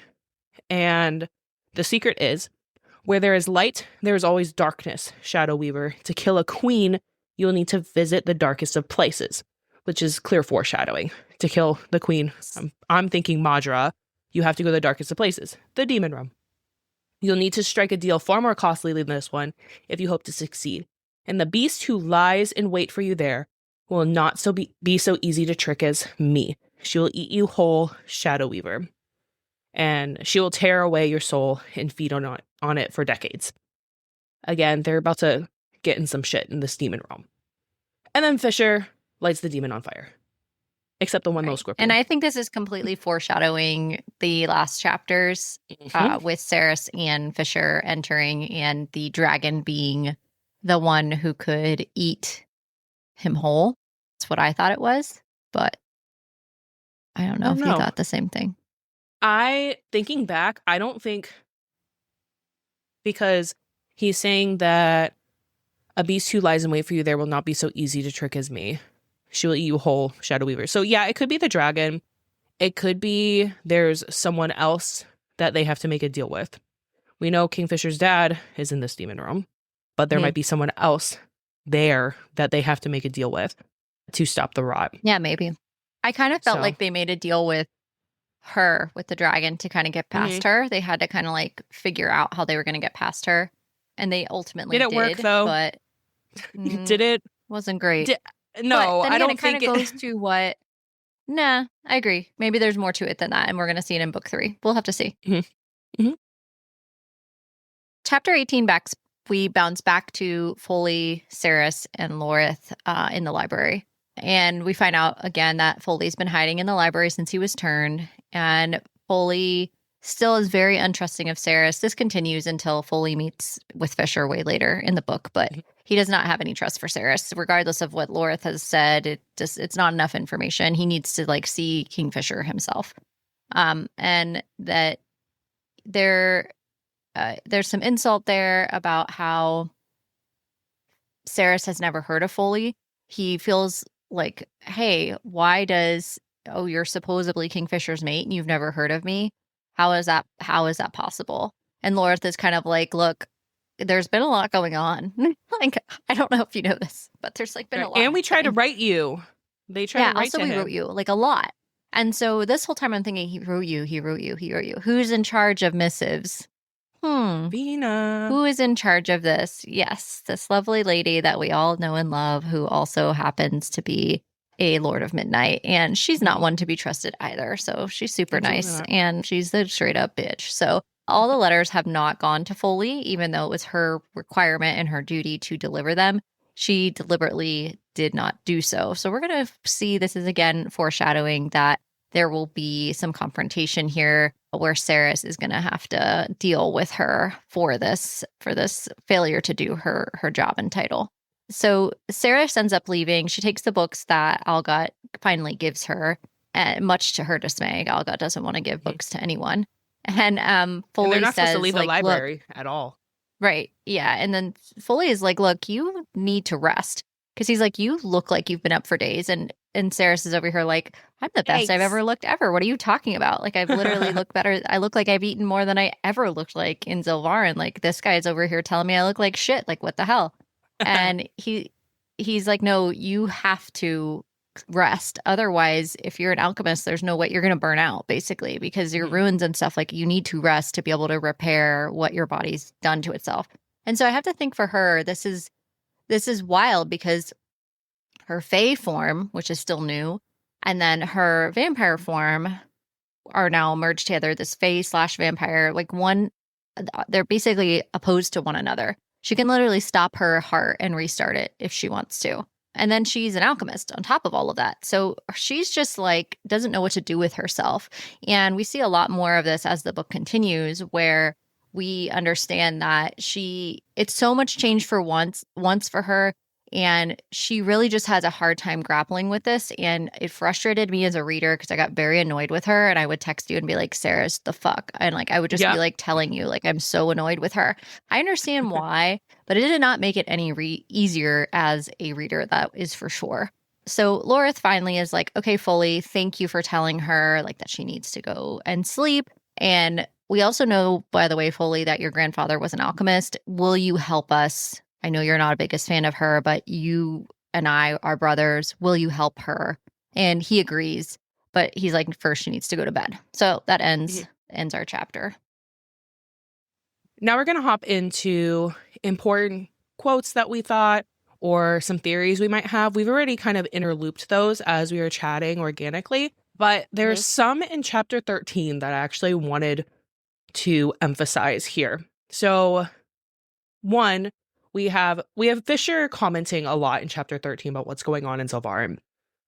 B: And the secret is, where there is light, there is always darkness, Shadow Weaver. To kill a queen, you'll need to visit the darkest of places, which is clear foreshadowing. To kill the queen, I'm thinking Madra, you have to go to the darkest of places, the demon realm. You'll need to strike a deal far more costly than this one if you hope to succeed. And the beast who lies in wait for you there will not be so easy to trick as me. She will eat you whole, Shadow Weaver. And she will tear away your soul and feed on it for decades. Again, they're about to get in some shit in this demon realm. And then Fisher lights the demon on fire. Except the one little scorpion.
A: And I think this is completely foreshadowing the last chapters with Ceres and Fisher entering and the dragon being the one who could eat him whole. That's what I thought it was. But I don't know if you thought the same thing.
B: Thinking back, I don't think, because he's saying that a beast who lies in wait for you there will not be so easy to trick as me. She will eat you whole, Shadow Weaver. So yeah, it could be the dragon. It could be there's someone else that they have to make a deal with. We know Kingfisher's dad is in this demon realm, but there might be someone else there that they have to make a deal with to stop the rot.
A: Yeah, maybe. I kind of felt like they made a deal with her, with the dragon, to kind of get past her. They had to kind of like figure out how they were going to get past her. And they ultimately did.
B: Did it work though?
A: But
B: did it?
A: Wasn't great.
B: No,
A: but then
B: I don't
A: it kind of goes to what... Nah, I agree. Maybe there's more to it than that, and we're going to see it in book 3. We'll have to see. Chapter 18 we bounce back to Foley, Ceres, and Lorith in the library. And we find out again that Foley's been hiding in the library since he was turned. And Foley still is very untrusting of Ceres. This continues until Foley meets with Fisher way later in the book, but he does not have any trust for Ceres, regardless of what Lorith has said. It's not enough information. He needs to like see Kingfisher himself. And that there's some insult there about how Ceres has never heard of Foley. He feels like, hey, you're supposedly Kingfisher's mate and you've never heard of me? How is that possible? And Lorith is kind of like, look, there's been a lot going on. Like, I don't know if you know this, but there's like been a lot.
B: And we tried to write you. They tried to write to him.
A: We wrote you like a lot. And so this whole time I'm thinking, he wrote you. Who's in charge of missives?
B: Vina.
A: Who is in charge of this? Yes, this lovely lady that we all know and love, who also happens to be a Lord of Midnight. And she's not one to be trusted either. So she's super nice. And she's the straight up bitch. So all the letters have not gone to Foley, even though it was her requirement and her duty to deliver them. She deliberately did not do so. So we're going to see, this is again foreshadowing that there will be some confrontation here where Ceres is going to have to deal with her for this failure to do her job and title. So Ceres ends up leaving. She takes the books that Algot finally gives her, and much to her dismay, Algot doesn't want to give books to anyone. And Foley
B: they're not
A: says,
B: supposed to leave
A: like,
B: the library at all.
A: Right. Yeah. And then Foley is like, look, you need to rest. Because he's like, you look like you've been up for days. And Ceres is over here like, I'm the best I've ever looked ever. What are you talking about? Like, I've literally looked better. I look like I've eaten more than I ever looked like in Zilvaren. Like, this guy's over here telling me I look like shit. Like, what the hell? And he's like, no, you have to rest. Otherwise, if you're an alchemist, there's no way you're going to burn out, basically, because your runes and stuff, like, you need to rest to be able to repair what your body's done to itself. And so I have to think for her, this is wild because her fae form, which is still new, and then her vampire form are now merged together. This fae/vampire, like they're basically opposed to one another. She can literally stop her heart and restart it if she wants to. And then she's an alchemist on top of all of that. So she's just like, doesn't know what to do with herself. And we see a lot more of this as the book continues, where we understand that it's so much change for once for her. And she really just has a hard time grappling with this. And it frustrated me as a reader because I got very annoyed with her. And I would text you and be like, Sarah's the fuck. And like, I would just be like telling you, like, I'm so annoyed with her. I understand why, but it did not make it any easier as a reader. That is for sure. So Lorith finally is like, okay, Foley, thank you for telling her like that she needs to go and sleep. And we also know, by the way, Foley, that your grandfather was an alchemist. Will you help us? I know you're not a biggest fan of her, but you and I are brothers. Will you help her? And he agrees, but he's like, first she needs to go to bed. So that ends our chapter.
B: Now we're going to hop into important quotes that we thought or some theories we might have. We've already kind of interlooped those as we were chatting organically, but there's some in chapter 13 that I actually wanted to emphasize here. So one, we have Fisher commenting a lot in chapter 13 about what's going on in Zilvaren.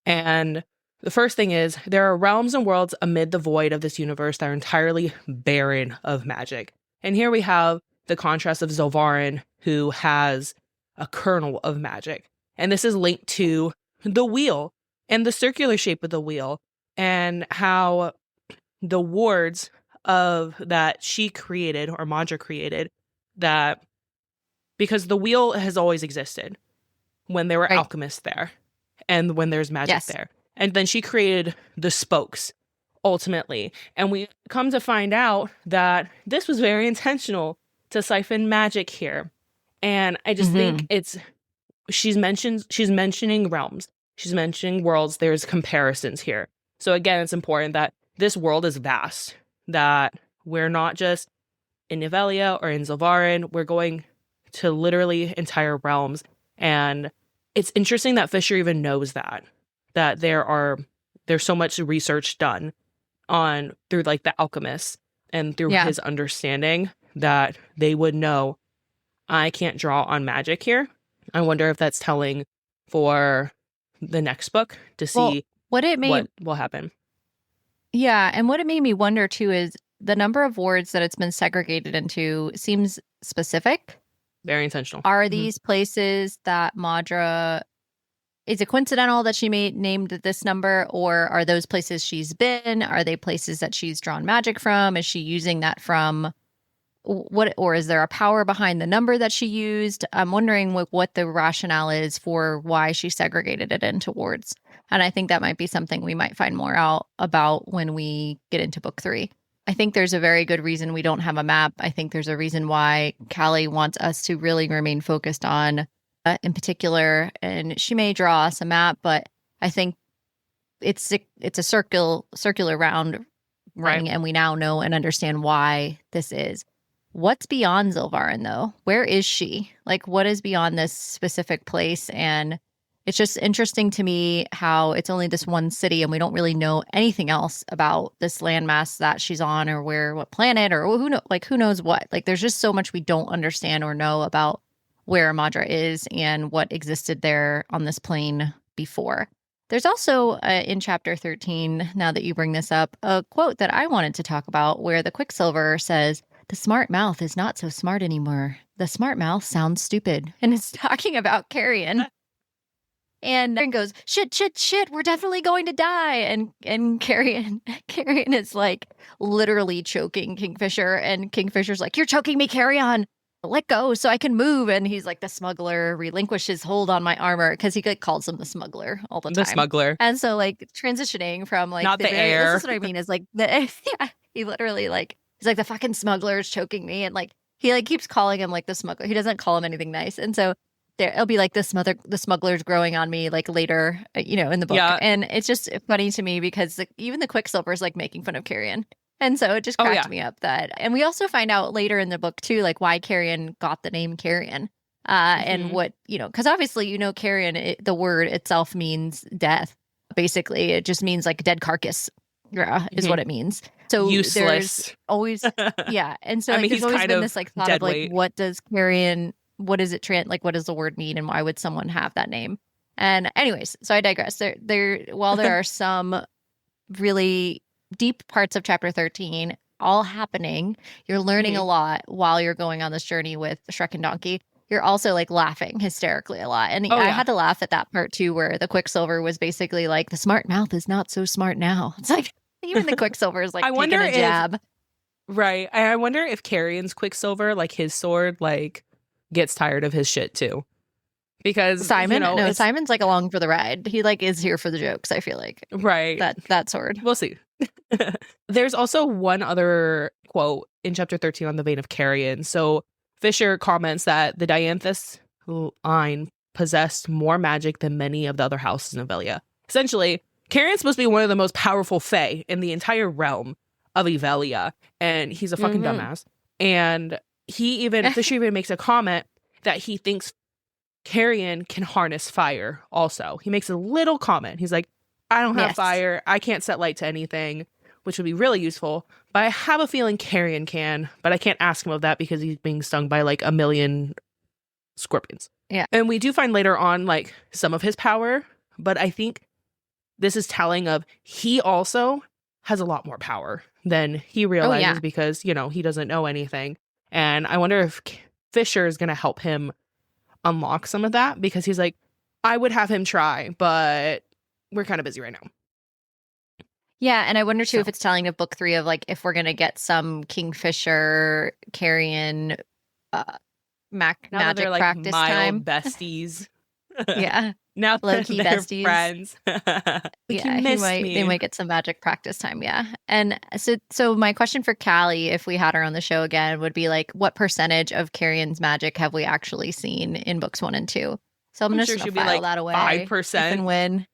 B: And the first thing is, there are realms and worlds amid the void of this universe that are entirely barren of magic. And here we have the contrast of Zilvaren, who has a kernel of magic. And this is linked to the wheel and the circular shape of the wheel and how the wards of that she created or Madra created, that because the wheel has always existed when there were alchemists there and when there's magic there. And then she created the spokes ultimately. And we come to find out that this was very intentional to siphon magic here. And I just think she's mentioning realms. She's mentioning worlds. There's comparisons here. So again, it's important that this world is vast, that we're not just in Nivelia or in Zilvaren. We're going to literally entire realms. And it's interesting that Fisher even knows that there's so much research done through like the alchemists and through his understanding that they would know, I can't draw on magic here. I wonder if that's telling for the next book to see what will happen.
A: Yeah, and what it made me wonder too is the number of wards that it's been segregated into seems specific.
B: Very intentional.
A: Are these places that Madra, is it coincidental that she named this number, or are those places she's been? Are they places that she's drawn magic from? Is she using that from what, or is there a power behind the number that she used? I'm wondering what the rationale is for why she segregated it into wards. And I think that might be something we might find more out about when we get into book 3. I think there's a very good reason we don't have a map. I think there's a reason why Callie wants us to really remain focused on, in particular, and she may draw us a map, but I think it's a circular round ring, and we now know and understand why this is. What's beyond Zilvaren, though? Where is she? Like, what is beyond this specific place? And it's just interesting to me how it's only this one city and we don't really know anything else about this landmass that she's on, or what planet, or who knows what. Like, there's just so much we don't understand or know about where Madra is and what existed there on this plane before. There's also in chapter 13, now that you bring this up, a quote that I wanted to talk about where the Quicksilver says, "The smart mouth is not so smart anymore. The smart mouth sounds stupid." And it's talking about Carrion. And Carrion goes, shit, we're definitely going to die. And Carrion is like literally choking Kingfisher. And Kingfisher's like, "You're choking me, Carrion. Let go so I can move." And he's like, "The smuggler relinquish his hold on my armor," because he calls him the smuggler all the time.
B: The smuggler.
A: And so like transitioning from like
B: not the air.
A: This is what I mean is like he literally like, he's like, "The fucking smuggler is choking me." And like he like keeps calling him like the smuggler. He doesn't call him anything nice. And so it'll be like the smuggler's growing on me like later, in the book. Yeah. And it's just funny to me because even the Quicksilver is like making fun of Carrion. And so it just cracked me up that, and we also find out later in the book too, like why Carrion got the name Carrion, and what, because obviously, Carrion, the word itself means death. Basically, it just means like dead carcass, is what it means. So
B: useless.
A: There's always, and so like, there's always been this like thought of like, what does Carrion, what does it like, what does the word mean, and why would someone have that name? And anyways, so I digress. While there are some really deep parts of chapter 13 all happening, you're learning a lot while you're going on this journey with Shrek and Donkey. You're also like laughing hysterically a lot. And I had to laugh at that part too, where the Quicksilver was basically like, the smart mouth is not so smart now. It's like, even the Quicksilver is like taking a jab.
B: Right. I wonder if Carrion's Quicksilver, like his sword, like gets tired of his shit too. Because
A: Simon's like along for the ride. He like is here for the jokes, I feel like.
B: Right.
A: That sword.
B: We'll see. There's also one other quote in chapter 13 on the vein of Carrion. So Fisher comments that the Dianthus line possessed more magic than many of the other houses in Avelia. Essentially, Carrion's supposed to be one of the most powerful fae in the entire realm of Avelia, and he's a fucking dumbass. And Fisher even makes a comment that he thinks Carrion can harness fire also. He makes a little comment. He's like, I don't have fire. I can't set light to anything, which would be really useful. But I have a feeling Carrion can, but I can't ask him of that because he's being stung by like a million scorpions.
A: Yeah.
B: And we do find later on like some of his power, but I think this is telling of he also has a lot more power than he realizes because, he doesn't know anything. And I wonder if Fisher is going to help him unlock some of that, because he's like, I would have him try, but we're kind of busy right now.
A: Yeah, and I wonder too if it's telling of book 3 of like if we're gonna get some Kingfisher Carrion magic
B: like
A: practice
B: mild
A: time.
B: Besties.
A: Yeah.
B: Now
A: low-key
B: they're
A: besties.
B: Friends.
A: They might get some magic practice time. Yeah. And so my question for Callie, if we had her on the show again, would be like, what percentage of Carrion's magic have we actually seen in books 1 and 2? So I'm just gonna file that away.
B: 5%.
A: And win.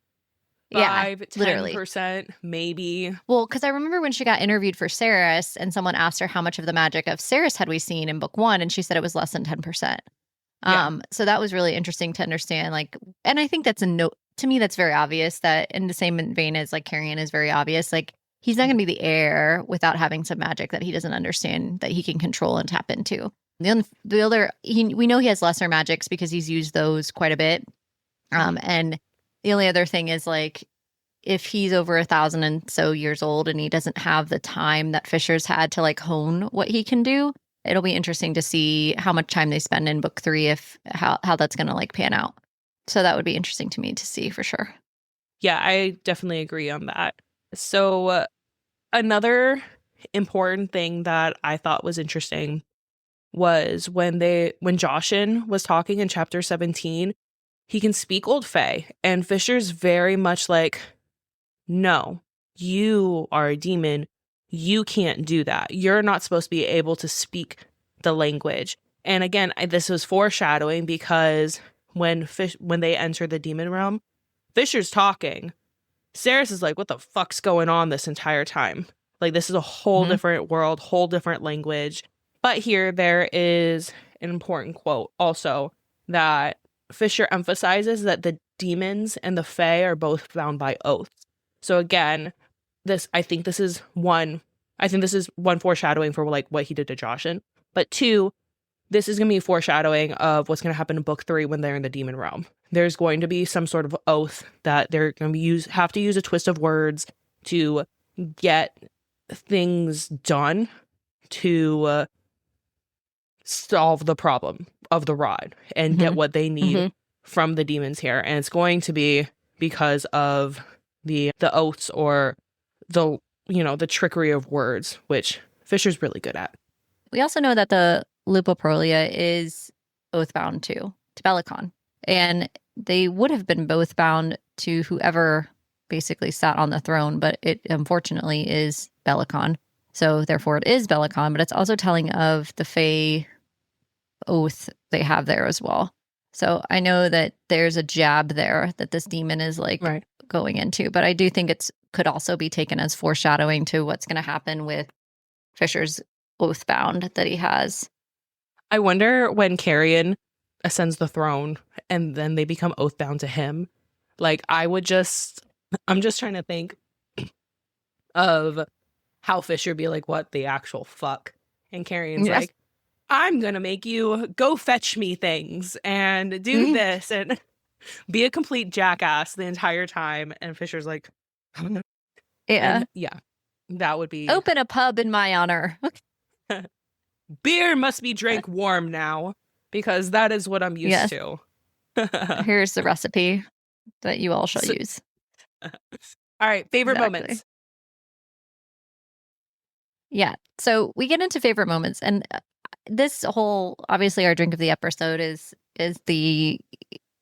B: 10%, maybe.
A: Well, because I remember when she got interviewed for Ceres and someone asked her how much of the magic of Ceres had we seen in book 1, and she said it was less than 10%. So that was really interesting to understand. Like, and I think that's to me, that's very obvious, that in the same vein as like Carrion is very obvious. Like, he's not going to be the heir without having some magic that he doesn't understand, that he can control and tap into. We know he has lesser magics because he's used those quite a bit. And the only other thing is like, if he's over 1,000 and so years old and he doesn't have the time that Fisher's had to like hone what he can do, it'll be interesting to see how much time they spend in book 3, how that's going to like pan out. So that would be interesting to me to see for sure.
B: Yeah, I definitely agree on that. So another important thing that I thought was interesting was when Joshin was talking in chapter 17, he can speak Old Fae, and Fisher's very much like, no, you are a demon. You can't do that. You're not supposed to be able to speak the language. And again, this was foreshadowing, because when they enter the demon realm, Fisher's talking. Ceres is like, what the fuck's going on this entire time? Like, this is a whole different world, whole different language. But here there is an important quote also that Fisher emphasizes that the demons and the Fae are both bound by oaths. So again, I think this is one foreshadowing for like what he did to Joshin. But 2, this is going to be foreshadowing of what's going to happen in book 3 when they're in the demon realm. There's going to be some sort of oath that they're going to have to use a twist of words to get things done to solve the problem of the rod and get what they need from the demons here. And it's going to be because of the oaths, or the trickery of words, which Fisher's really good at.
A: We also know that the Lupoprolia is oath-bound to Belicon. And they would have been both bound to whoever basically sat on the throne, but it unfortunately is Belicon. So therefore it is Belicon, but it's also telling of the Fae oath they have there as well. So I know that there's a jab there that this demon is like going into, but I do think it's could also be taken as foreshadowing to what's going to happen with Fisher's Oathbound that he has.
B: I wonder when Carrion ascends the throne and then they become oathbound to him. Like, I'm just trying to think of how Fisher be like, what the actual fuck? And Carrion's like, I'm going to make you go fetch me things and do this and be a complete jackass the entire time. And Fisher's like,
A: yeah.
B: And that would be.
A: Open a pub in my honor.
B: Beer must be drank warm now because that is what I'm used to.
A: Here's the recipe that you all shall use.
B: All right. Favorite moments.
A: Yeah. So we get into favorite moments, and this whole, obviously our drink of the episode is the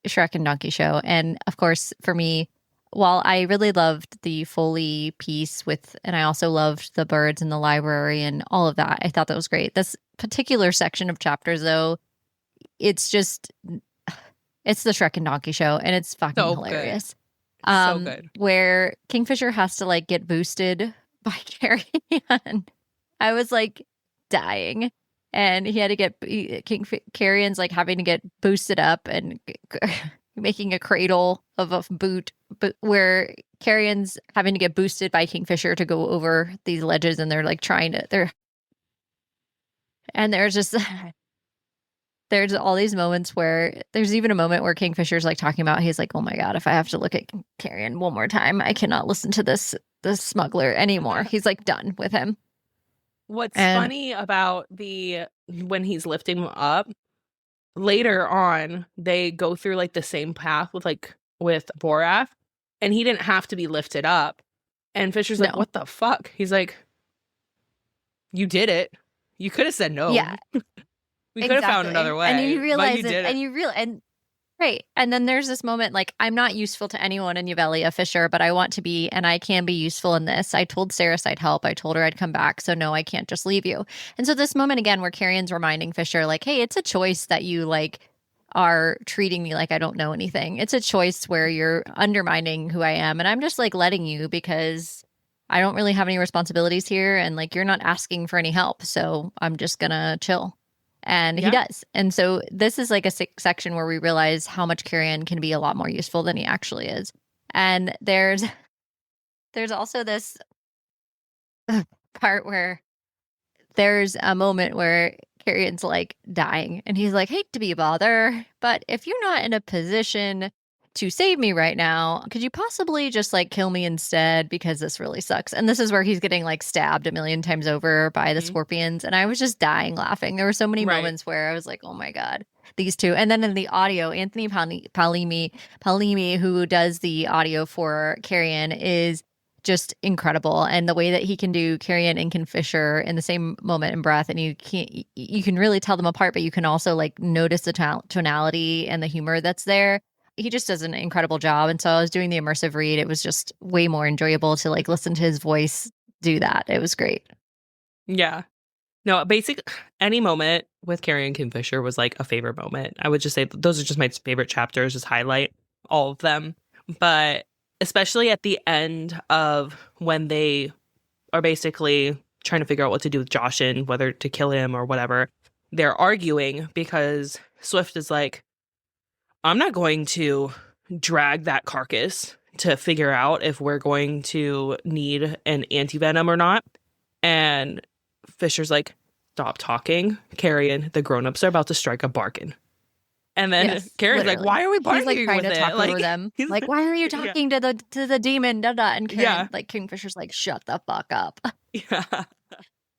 A: Shrek and Donkey Show. And of course, for me, while I really loved the Foley piece and I also loved the birds in the library and all of that, I thought that was great. This particular section of chapters, though, it's the Shrek and Donkey Show, and it's fucking hilarious.
B: So good.
A: Where Kingfisher has to like get boosted by Carrion. I was like dying, and he had to get Carrion's like having to get boosted up and making a cradle of a boot, but where Carrion's having to get boosted by Kingfisher to go over these ledges, and they're like and there's all these moments where there's even a moment where Kingfisher's like talking about, he's like, oh my God, if I have to look at Carrion one more time, I cannot listen to this smuggler anymore. He's like done with him.
B: What's funny about when he's lifting him up, later on, they go through like the same path with Borath, and he didn't have to be lifted up. And Fisher's like, what the fuck? He's like, you did it. You could have said no.
A: Yeah.
B: We could have found another way.
A: And you realize
B: it.
A: Right. And then there's this moment like, I'm not useful to anyone in Yavelia, Fisher, but I want to be, and I can be useful in this. I told Saris I'd help. I told her I'd come back. So no, I can't just leave you. And so this moment again, where Carrion's reminding Fisher, like, hey, it's a choice that you like are treating me like I don't know anything. It's a choice where you're undermining who I am. And I'm just like letting you because I don't really have any responsibilities here. And like, you're not asking for any help. So I'm just gonna chill. And he does. And so this is like a section where we realize how much Carrion can be a lot more useful than he actually is. And there's also this part where there's a moment where Carrion's like dying and he's like, hate to be a bother, but if you're not in a position to save me right now, could you possibly just like kill me instead, because this really sucks. And this is where he's getting like stabbed a million times over by the scorpions, and I was just dying laughing. There were so many moments where I was like, oh my God, these two. And then in the audio, Anthony Palimi, who does the audio for Carrion, is just incredible. And the way that he can do Carrion and Kingfisher in the same moment in breath, and you can really tell them apart, but you can also like notice the tonality and the humor that's there. He just does an incredible job. And so I was doing the immersive read. It was just way more enjoyable to like listen to his voice do that. It was great.
B: Yeah. No, any moment with Carrie and Kingfisher was like a favorite moment. I would just say those are just my favorite chapters, just highlight all of them. But especially at the end of when they are basically trying to figure out what to do with Joshin, whether to kill him or whatever, they're arguing because Swift is like, I'm not going to drag that carcass to figure out if we're going to need an antivenom or not. And Fisher's like, stop talking. Carrion, the grown-ups are about to strike a bargain. And then Carrion's like, why are we bargaining
A: trying
B: with
A: to talk over them. He's like, why are you talking to the demon? And Carrion, like Kingfisher's like, shut the fuck up.
B: Yeah.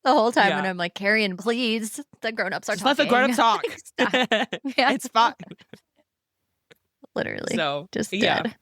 A: The whole time, and I'm like, Carrion, please. The grown-ups are
B: just
A: talking.
B: Let the grown-ups talk.
A: Yeah.
B: It's fine.
A: Literally.
B: So,
A: just dead.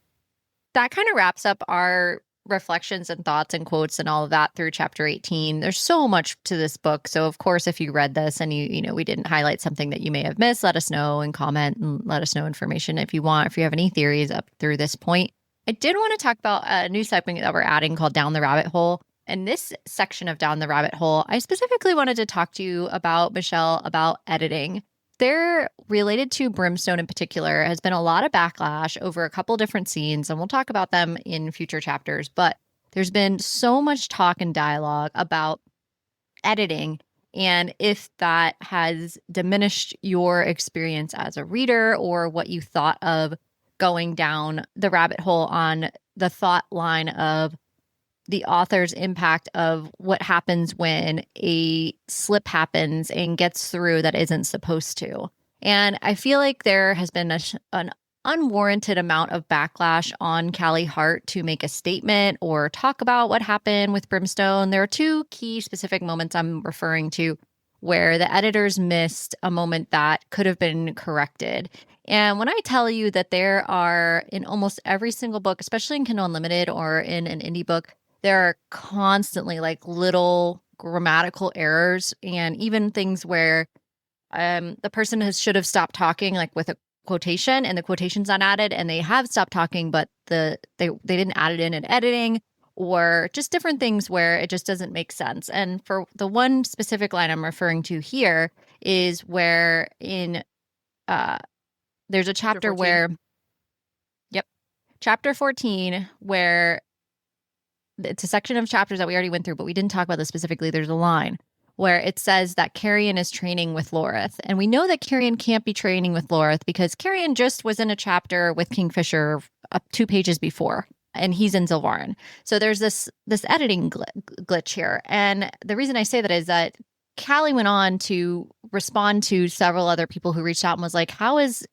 A: That kind of wraps up our reflections and thoughts and quotes and all of that through chapter 18. There's so much to this book. So, of course, if you read this and you know, we didn't highlight something that you may have missed, let us know and comment and let us know information if you want, if you have any theories up through this point. I did want to talk about a new segment that we're adding called Down the Rabbit Hole. In this section of Down the Rabbit Hole, I specifically wanted to talk to you about, Michelle, about editing. They're related to Brimstone in particular. Has been a lot of backlash over a couple different scenes, and we'll talk about them in future chapters. But there's been so much talk and dialogue about editing and if that has diminished your experience as a reader or what you thought of going down the rabbit hole on the thought line of the author's impact of what happens when a slip happens and gets through that isn't supposed to. And I feel like there has been an unwarranted amount of backlash on Callie Hart to make a statement or talk about what happened with Brimstone. There are two key specific moments I'm referring to where the editors missed a moment that could have been corrected. And when I tell you that there are in almost every single book, especially in Kindle Unlimited or in an indie book, there are constantly like little grammatical errors and even things where the person should have stopped talking, like with a quotation, and the quotation's not added, and they have stopped talking, but they didn't add it in editing, or just different things where it just doesn't make sense. And for the one specific line I'm referring to here is where in there's a chapter where, chapter 14, where it's a section of chapters that we already went through, but we didn't talk about this specifically. There's a line where it says that Carrion is training with Lorith. And we know that Carrion can't be training with Lorith because Carrion just was in a chapter with Kingfisher up 2 pages before, and he's in Zilvaren. So there's this editing glitch here. And the reason I say that is that Callie went on to respond to several other people who reached out and was like,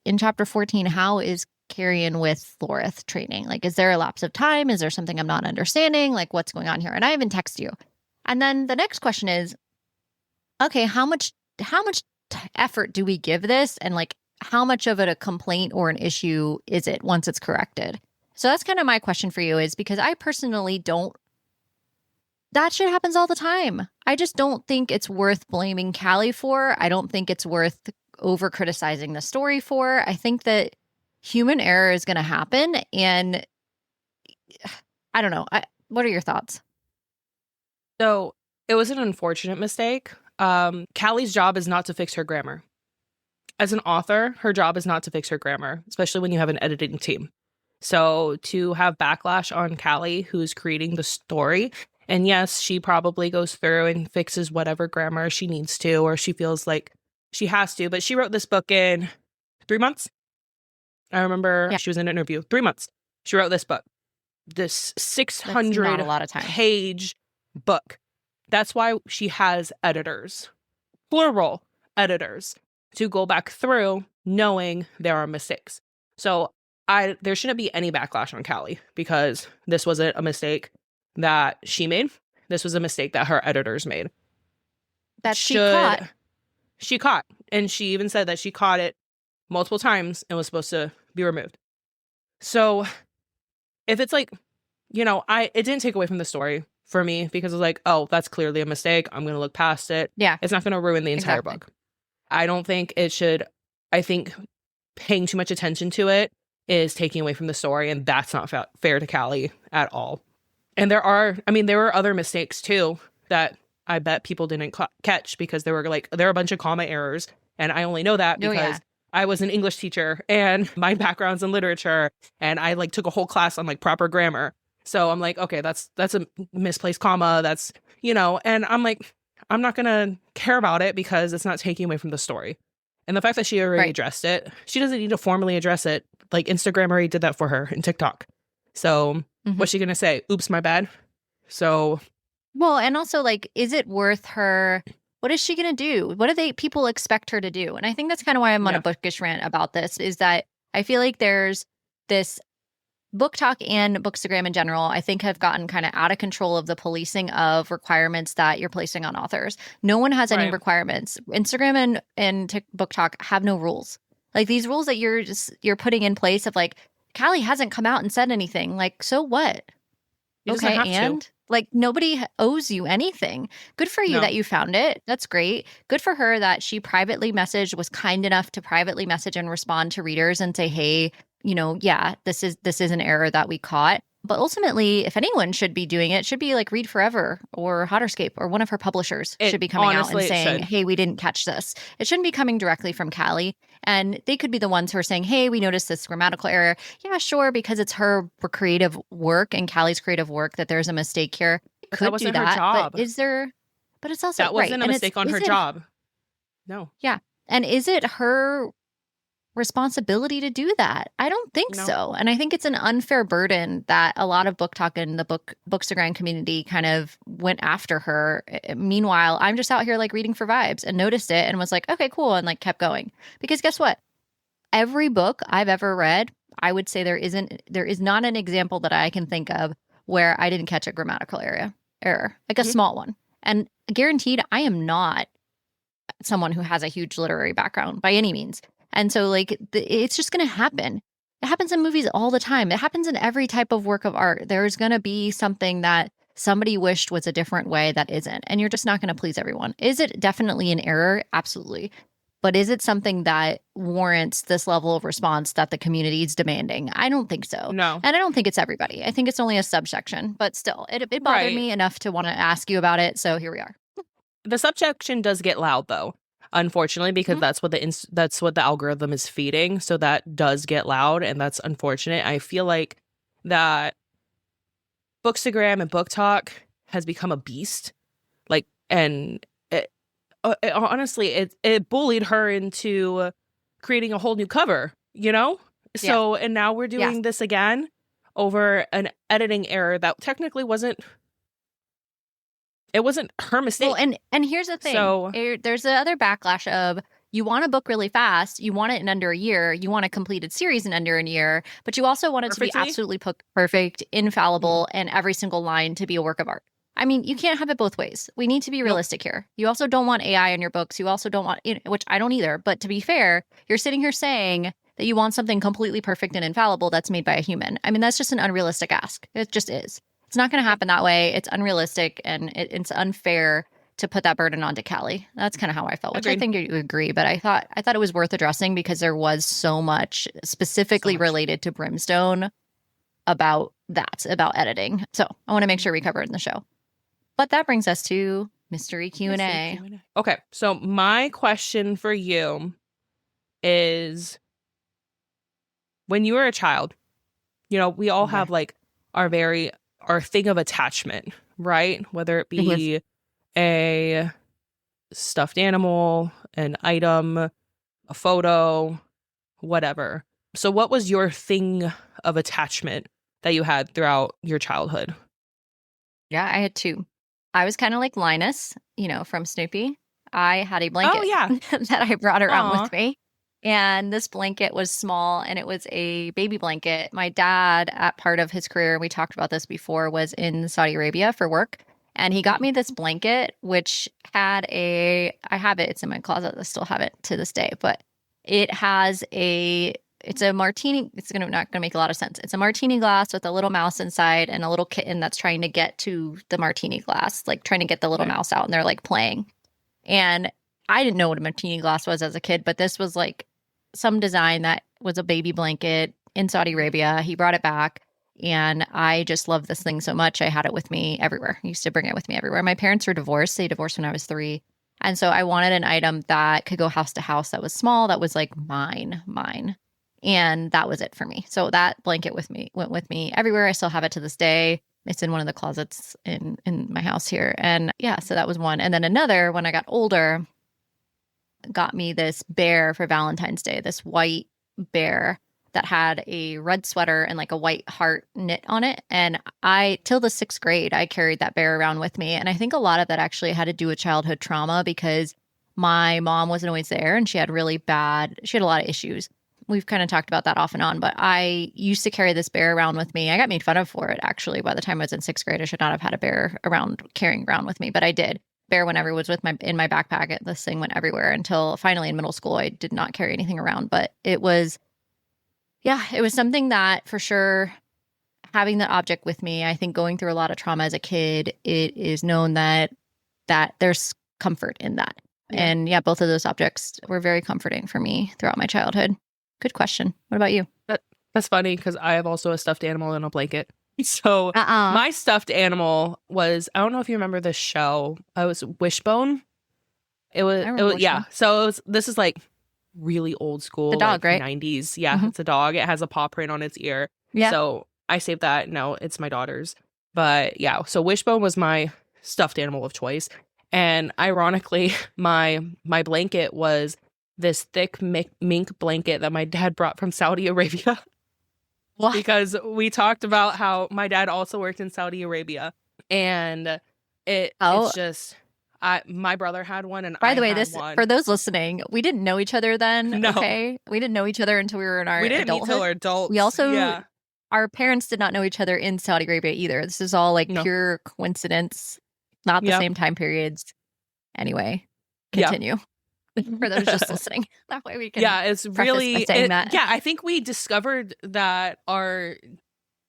A: in chapter 14, how is Carrion with Lorith training? Like, is there a lapse of time? Is there something I'm not understanding? Like, what's going on here? And I even text you. And then the next question is, okay, how much effort do we give this? And like, how much of it a complaint or an issue is it once it's corrected? So that's kind of my question for you, is because I personally that shit happens all the time. I just don't think it's worth blaming Callie for. I don't think it's worth over criticizing the story for. I think that human error is going to happen. And I don't know. What are your thoughts?
B: So it was an unfortunate mistake. Callie's job is not to fix her grammar. As an author, her job is not to fix her grammar, especially when you have an editing team. So to have backlash on Callie, who's creating the story, and yes, she probably goes through and fixes whatever grammar she needs to, or she feels like she has to, but she wrote this book in 3 months. I remember she was in an interview. 3 months. She wrote this book. This 600-page book. That's why she has editors, plural editors, to go back through knowing there are mistakes. So there shouldn't be any backlash on Callie because this wasn't a mistake that she made. This was a mistake that her editors made.
A: That she caught.
B: She caught. And she even said that she caught it multiple times and was supposed to be removed. So if it's like, it didn't take away from the story for me because it was like, oh, that's clearly a mistake. I'm going to look past it.
A: Yeah.
B: It's not going to ruin the entire book. I don't think it should. I think paying too much attention to it is taking away from the story, and that's not fair to Callie at all. And there were other mistakes too that I bet people didn't catch because there are a bunch of comma errors, and I only know that because I was an English teacher and my background's in literature, and I took a whole class on proper grammar. So I'm like, okay, that's a misplaced comma. That's, and I'm like, I'm not going to care about it because it's not taking away from the story. And the fact that she already addressed it, she doesn't need to formally address it. Instagram already did that for her in TikTok. So what's she going to say? Oops, my bad. So.
A: Well, and also is it worth her? What is she going to do? What do people expect her to do? And I think that's kind of why I'm on a bookish rant about this, is that I feel like there's this Booktok and Bookstagram in general, I think, have gotten kind of out of control of the policing of requirements that you're placing on authors. No one has any requirements. Instagram and Booktok have no rules. These rules that you're putting in place of Callie hasn't come out and said anything. So what? Okay, and nobody owes you anything. Good for you that you found it. That's great. Good for her that she privately messaged, was kind enough to privately message and respond to readers and say, hey, this is an error that we caught. But ultimately, if anyone should be doing it, should be like Read Forever or Hotterscape or one of her publishers should be coming out and saying, hey, we didn't catch this. It shouldn't be coming directly from Callie. And they could be the ones who are saying, hey, we noticed this grammatical error. Yeah, sure, because it's her creative work and Callie's creative work that there's a mistake here.
B: But that wasn't her job.
A: But is there, but it's also,
B: that wasn't a mistake on her job. No.
A: Yeah. And is it her responsibility to do that? I don't think so. And I think it's an unfair burden that a lot of Booktok and the Bookstagram community kind of went after her. Meanwhile, I'm just out here like reading for vibes and noticed it and was like, okay, cool. And like kept going. Because guess what? Every book I've ever read, I would say there is not an example that I can think of where I didn't catch a grammatical error, like a small one. And guaranteed, I am not someone who has a huge literary background by any means. And so, like, it's just going to happen. It happens in movies all the time. It happens in every type of work of art. There's going to be something that somebody wished was a different way that isn't. And you're just not going to please everyone. Is it definitely an error? Absolutely. But is it something that warrants this level of response that the community is demanding? I don't think so.
B: No.
A: And I don't think it's everybody. I think it's only a subsection. But still, it bothered me enough to want to ask you about it. So here we are.
B: The subsection does get loud, though. Unfortunately, because that's what the algorithm is feeding. So that does get loud, and that's unfortunate. I feel like that Bookstagram and Booktok has become a beast. Like, and honestly, it bullied her into creating a whole new cover, you know? So, and now we're doing this again over an editing error that technically wasn't her mistake.
A: Well, and here's the thing. So there's the other backlash of you want a book really fast, you want it in under a year, you want a completed series in under a year, but you also want it to be absolutely perfect, infallible, and every single line to be a work of art. I mean, you can't have it both ways. We need to be realistic here. You also don't want AI in your books. You also don't want, which I don't either. But to be fair, you're sitting here saying that you want something completely perfect and infallible that's made by a human. I mean, that's just an unrealistic ask. It just is. It's not going to happen that way. It's unrealistic, and it's unfair to put that burden onto Callie. That's kind of how I felt, which I think you agree. But I thought it was worth addressing because there was so much specifically related to Brimstone about editing. So I want to make sure we cover it in the show. But that brings us to Mystery Q&A.
B: Okay, so my question for you is, when you were a child, we all have like our thing of attachment, right? Whether it be a stuffed animal, an item, a photo, whatever. So what was your thing of attachment that you had throughout your childhood?
A: Yeah, I had two. I was kind of like Linus, from Snoopy. I had a blanket that I brought around with me. And this blanket was small, and it was a baby blanket. My dad, at part of his career, we talked about this before, was in Saudi Arabia for work. And he got me this blanket, which had I have it. It's in my closet. I still have it to this day. But it has it's a martini. It's not going to make a lot of sense. It's a martini glass with a little mouse inside and a little kitten that's trying to get to the martini glass, like trying to get the little mouse out, and they're like playing. And I didn't know what a martini glass was as a kid, but this was like some design that was a baby blanket in Saudi Arabia. He brought it back, and I just loved this thing so much. I had it with me everywhere. I used to bring it with me everywhere. My parents were divorced. They divorced when I was 3. And so I wanted an item that could go house to house, that was small, that was like mine. And that was it for me. So that blanket went with me everywhere. I still have it to this day. It's in one of the closets in my house here. And yeah, so that was one. And then another, when I got older, got me this bear for Valentine's Day, this white bear that had a red sweater and like a white heart knit on it. And till the 6th grade, I carried that bear around with me. And I think a lot of that actually had to do with childhood trauma because my mom wasn't always there, and she had a lot of issues. We've kind of talked about that off and on, but I used to carry this bear around with me. I got made fun of for it, actually. By the time I was in 6th grade, I should not have had a bear carrying around with me, but I did. Bear whenever was in my backpack. This thing went everywhere until finally in middle school I did not carry anything around. But it was something that for sure, having that object with me, I think going through a lot of trauma as a kid, it is known that there's comfort in that. Yeah. And yeah, both of those objects were very comforting for me throughout my childhood. Good question. What about you?
B: That's funny because I have also a stuffed animal and a blanket. So
A: Uh-uh.
B: my stuffed animal was, I don't know if you remember this show. It was Wishbone.
A: I remember
B: Yeah.
A: Wishbone.
B: So this is like really old
A: The
B: school,
A: dog,
B: like
A: right?
B: 90s. Yeah,
A: Mhm.
B: it's a dog. It has a paw print on its ear.
A: Yeah.
B: So I saved that. No, it's my daughter's. But yeah, so Wishbone was my stuffed animal of choice. And ironically, my blanket was this thick mink blanket that my dad brought from Saudi Arabia
A: What?
B: because we talked about how my dad also worked in Saudi Arabia. And
A: Oh,
B: it's just my brother had one and
A: by
B: I
A: the way,
B: had
A: this
B: one.
A: for those listening, we didn't know each other then,
B: No.
A: okay? We didn't know each other until we were in our
B: We didn't meet till
A: adulthood.
B: we're adults.
A: We also
B: Yeah.
A: our parents did not know each other in Saudi Arabia either. This is all like
B: No.
A: pure coincidence, not the
B: Yep.
A: same time periods. Anyway,
B: Yeah.
A: continue. For those just listening. That way we can
B: Yeah, it's really
A: saying that.
B: Yeah, I think we discovered that our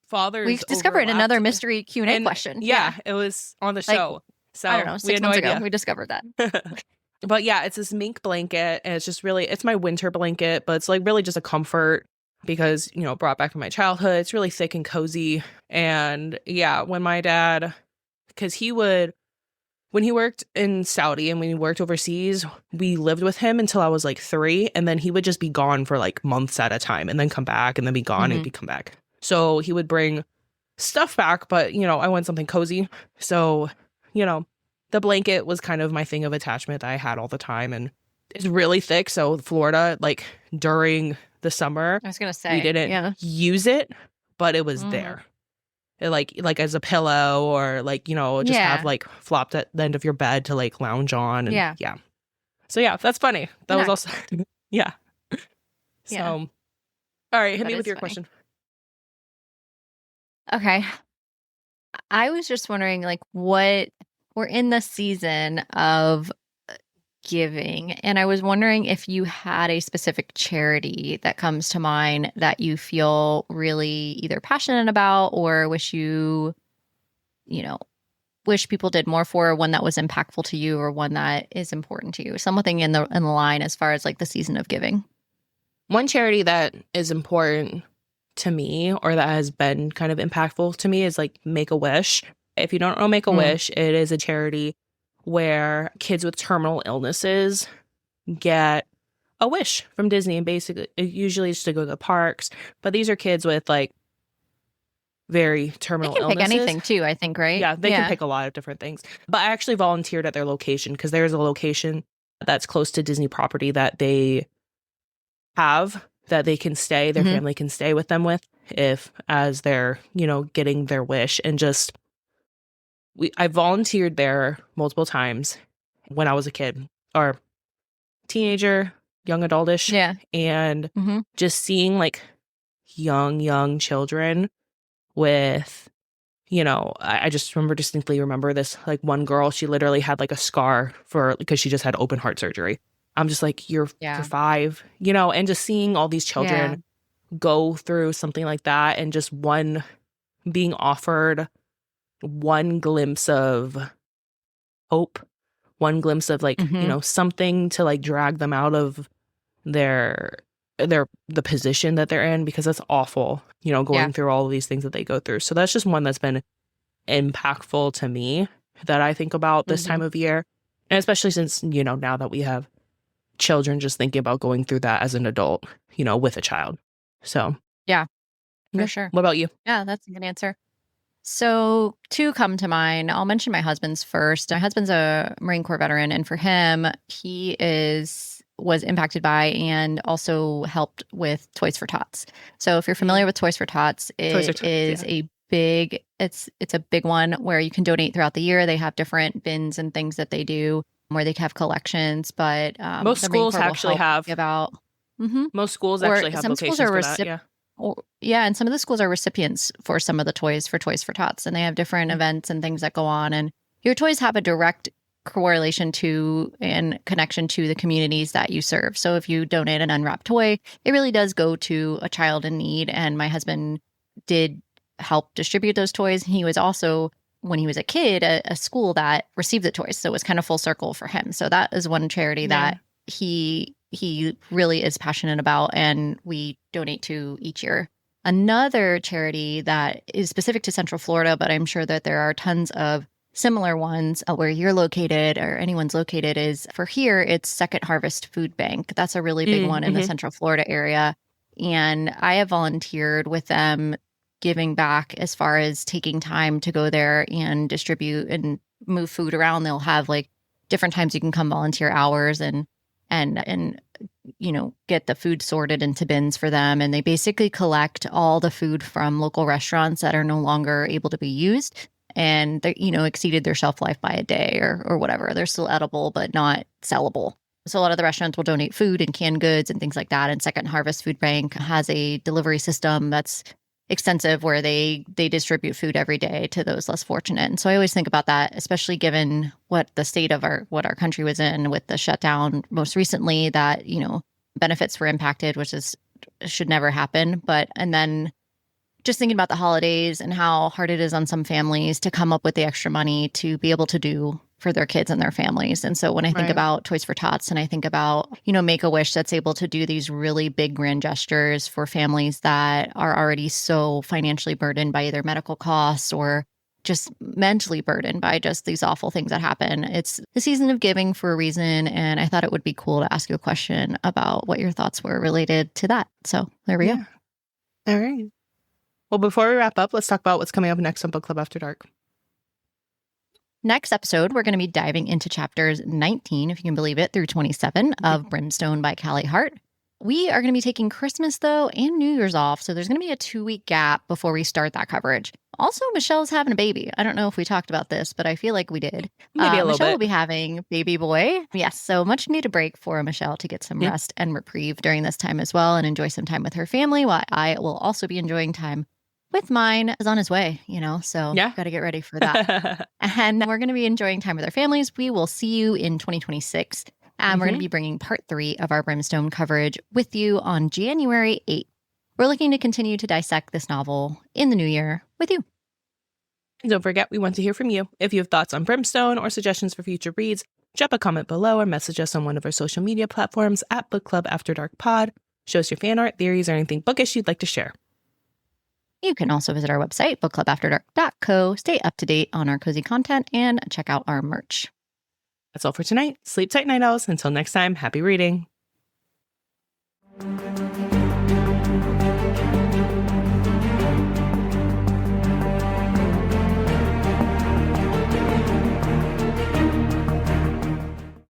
B: fathers
A: We discovered another
B: overlapped.
A: mystery Q&A question.
B: Yeah, it was on the
A: Like,
B: show. So
A: I don't know,
B: we
A: 6
B: had no
A: months
B: idea.
A: ago we discovered that.
B: But yeah, it's this mink blanket, and it's just really, it's my winter blanket, but it's like really just a comfort because, you know, it brought back from my childhood. It's really thick and cozy. And yeah, when my dad, because when he worked in Saudi and when he worked overseas, we lived with him until I was like 3. And then he would just be gone for like months at a time and then come back and then be gone and he'd come back. So he would bring stuff back, but, you know, I want something cozy. So, you know, the blanket was kind of my thing of attachment that I had all the time. And it's really thick. So Florida, like during the summer,
A: I was going to say.
B: we didn't use it, but it was there. It, like as a pillow or like, you know, just have like flopped at the end of your bed to like lounge on. And yeah. So yeah, that's funny. That was also, yeah. So, all right, hit me with your question.
A: Okay. I was just wondering, like, we're in the season of giving, and I was wondering if you had a specific charity that comes to mind that you feel really either passionate about or wish people did more for, one that was impactful to you or one that is important to you. Something in the line as far as like the season of giving.
B: One charity that is important to me or that has been kind of impactful to me is like Make-A-Wish. If you don't know Make-A-Wish, it is a charity where kids with terminal illnesses get a wish from Disney, and basically usually it's to go to the parks, but these are kids with like very terminal illnesses.
A: They can pick anything too, I think, right?
B: Yeah, they can pick a lot of different things. But I actually volunteered at their location because there's a location that's close to Disney property that they have that they can stay, their family can stay with them with if as they're, you know, getting their wish. And just I volunteered there multiple times when I was a kid or teenager, young adultish.
A: Yeah.
B: And just seeing like young children with, you know, I just distinctly remember this like one girl, she literally had like a scar because she just had open heart surgery. I'm just like, you're 5, you know, and just seeing all these children go through something like that and just one being offered one glimpse of hope, one glimpse of like, you know, something to like drag them out of the position that they're in, because that's awful, you know, going through all of these things that they go through. So that's just one that's been impactful to me that I think about this time of year. And especially since, you know, now that we have children, just thinking about going through that as an adult, you know, with a child. So
A: for sure.
B: What about you?
A: Yeah, that's a good answer. So 2 come to mind. I'll mention my husband's first. My husband's a Marine Corps veteran, and for him, he was impacted by and also helped with Toys for Tots. So if you're familiar with Toys for Tots, it's a big one where you can donate throughout the year. They have different bins and things that they do where they have collections, but
B: most schools actually have most schools actually have locations for that.
A: And some of the schools are recipients for some of the toys for Toys for Tots, and they have different events and things that go on. And your toys have a direct correlation to and connection to the communities that you serve. So if you donate an unwrapped toy, it really does go to a child in need. And my husband did help distribute those toys. He was also, when he was a kid, a school that received the toys. So it was kind of full circle for him. So that is one charity that he really is passionate about, and we donate to each year. Another charity that is specific to Central Florida, but I'm sure that there are tons of similar ones where you're located or anyone's located, is for here, it's Second Harvest Food Bank. That's a really big one in the Central Florida area. And I have volunteered with them, giving back as far as taking time to go there and distribute and move food around. They'll have like different times you can come volunteer hours and get the food sorted into bins for them. And they basically collect all the food from local restaurants that are no longer able to be used and they, exceeded their shelf life by a day or whatever. They're still edible, but not sellable. So a lot of the restaurants will donate food and canned goods and things like that. And Second Harvest Food Bank has a delivery system that's extensive where they distribute food every day to those less fortunate. And so I always think about that, especially given what the state of our country was in with the shutdown most recently, that, benefits were impacted, which should never happen. And then just thinking about the holidays and how hard it is on some families to come up with the extra money to be able to do for their kids and their families. And so when I think about Toys for Tots and I think about, Make-A-Wish that's able to do these really big grand gestures for families that are already so financially burdened by either medical costs or just mentally burdened by just these awful things that happen. It's the season of giving for a reason. And I thought it would be cool to ask you a question about what your thoughts were related to that. So there we go.
B: All right. Well, before we wrap up, let's talk about what's coming up next on Book Club After Dark.
A: Next episode, we're going to be diving into chapters 19, if you can believe it, through 27 of Brimstone by Callie Hart. We are going to be taking Christmas, though, and New Year's off, so there's going to be a 2-week gap before we start that coverage. Also, Michelle's having a baby. I don't know if we talked about this, but I feel like we did.
B: Maybe a little
A: Michelle
B: bit.
A: will be having baby boy. Yes, so much need a break for Michelle to get some rest and reprieve during this time as well and enjoy some time with her family, while I will also be enjoying time with mine. Is on his way, so got to get ready for that. And we're going to be enjoying time with our families. We will see you in 2026. And we're going to be bringing part 3 of our Brimstone coverage with you on January 8th. We're looking to continue to dissect this novel in the new year with you.
B: And don't forget, we want to hear from you. If you have thoughts on Brimstone or suggestions for future reads, drop a comment below or message us on one of our social media platforms at Book Club After Dark Pod. Show us your fan art, theories, or anything bookish you'd like to share.
A: You can also visit our website, bookclubafterdark.co, stay up to date on our cozy content, and check out our merch.
B: That's all for tonight. Sleep tight, night owls. Until next time, happy reading.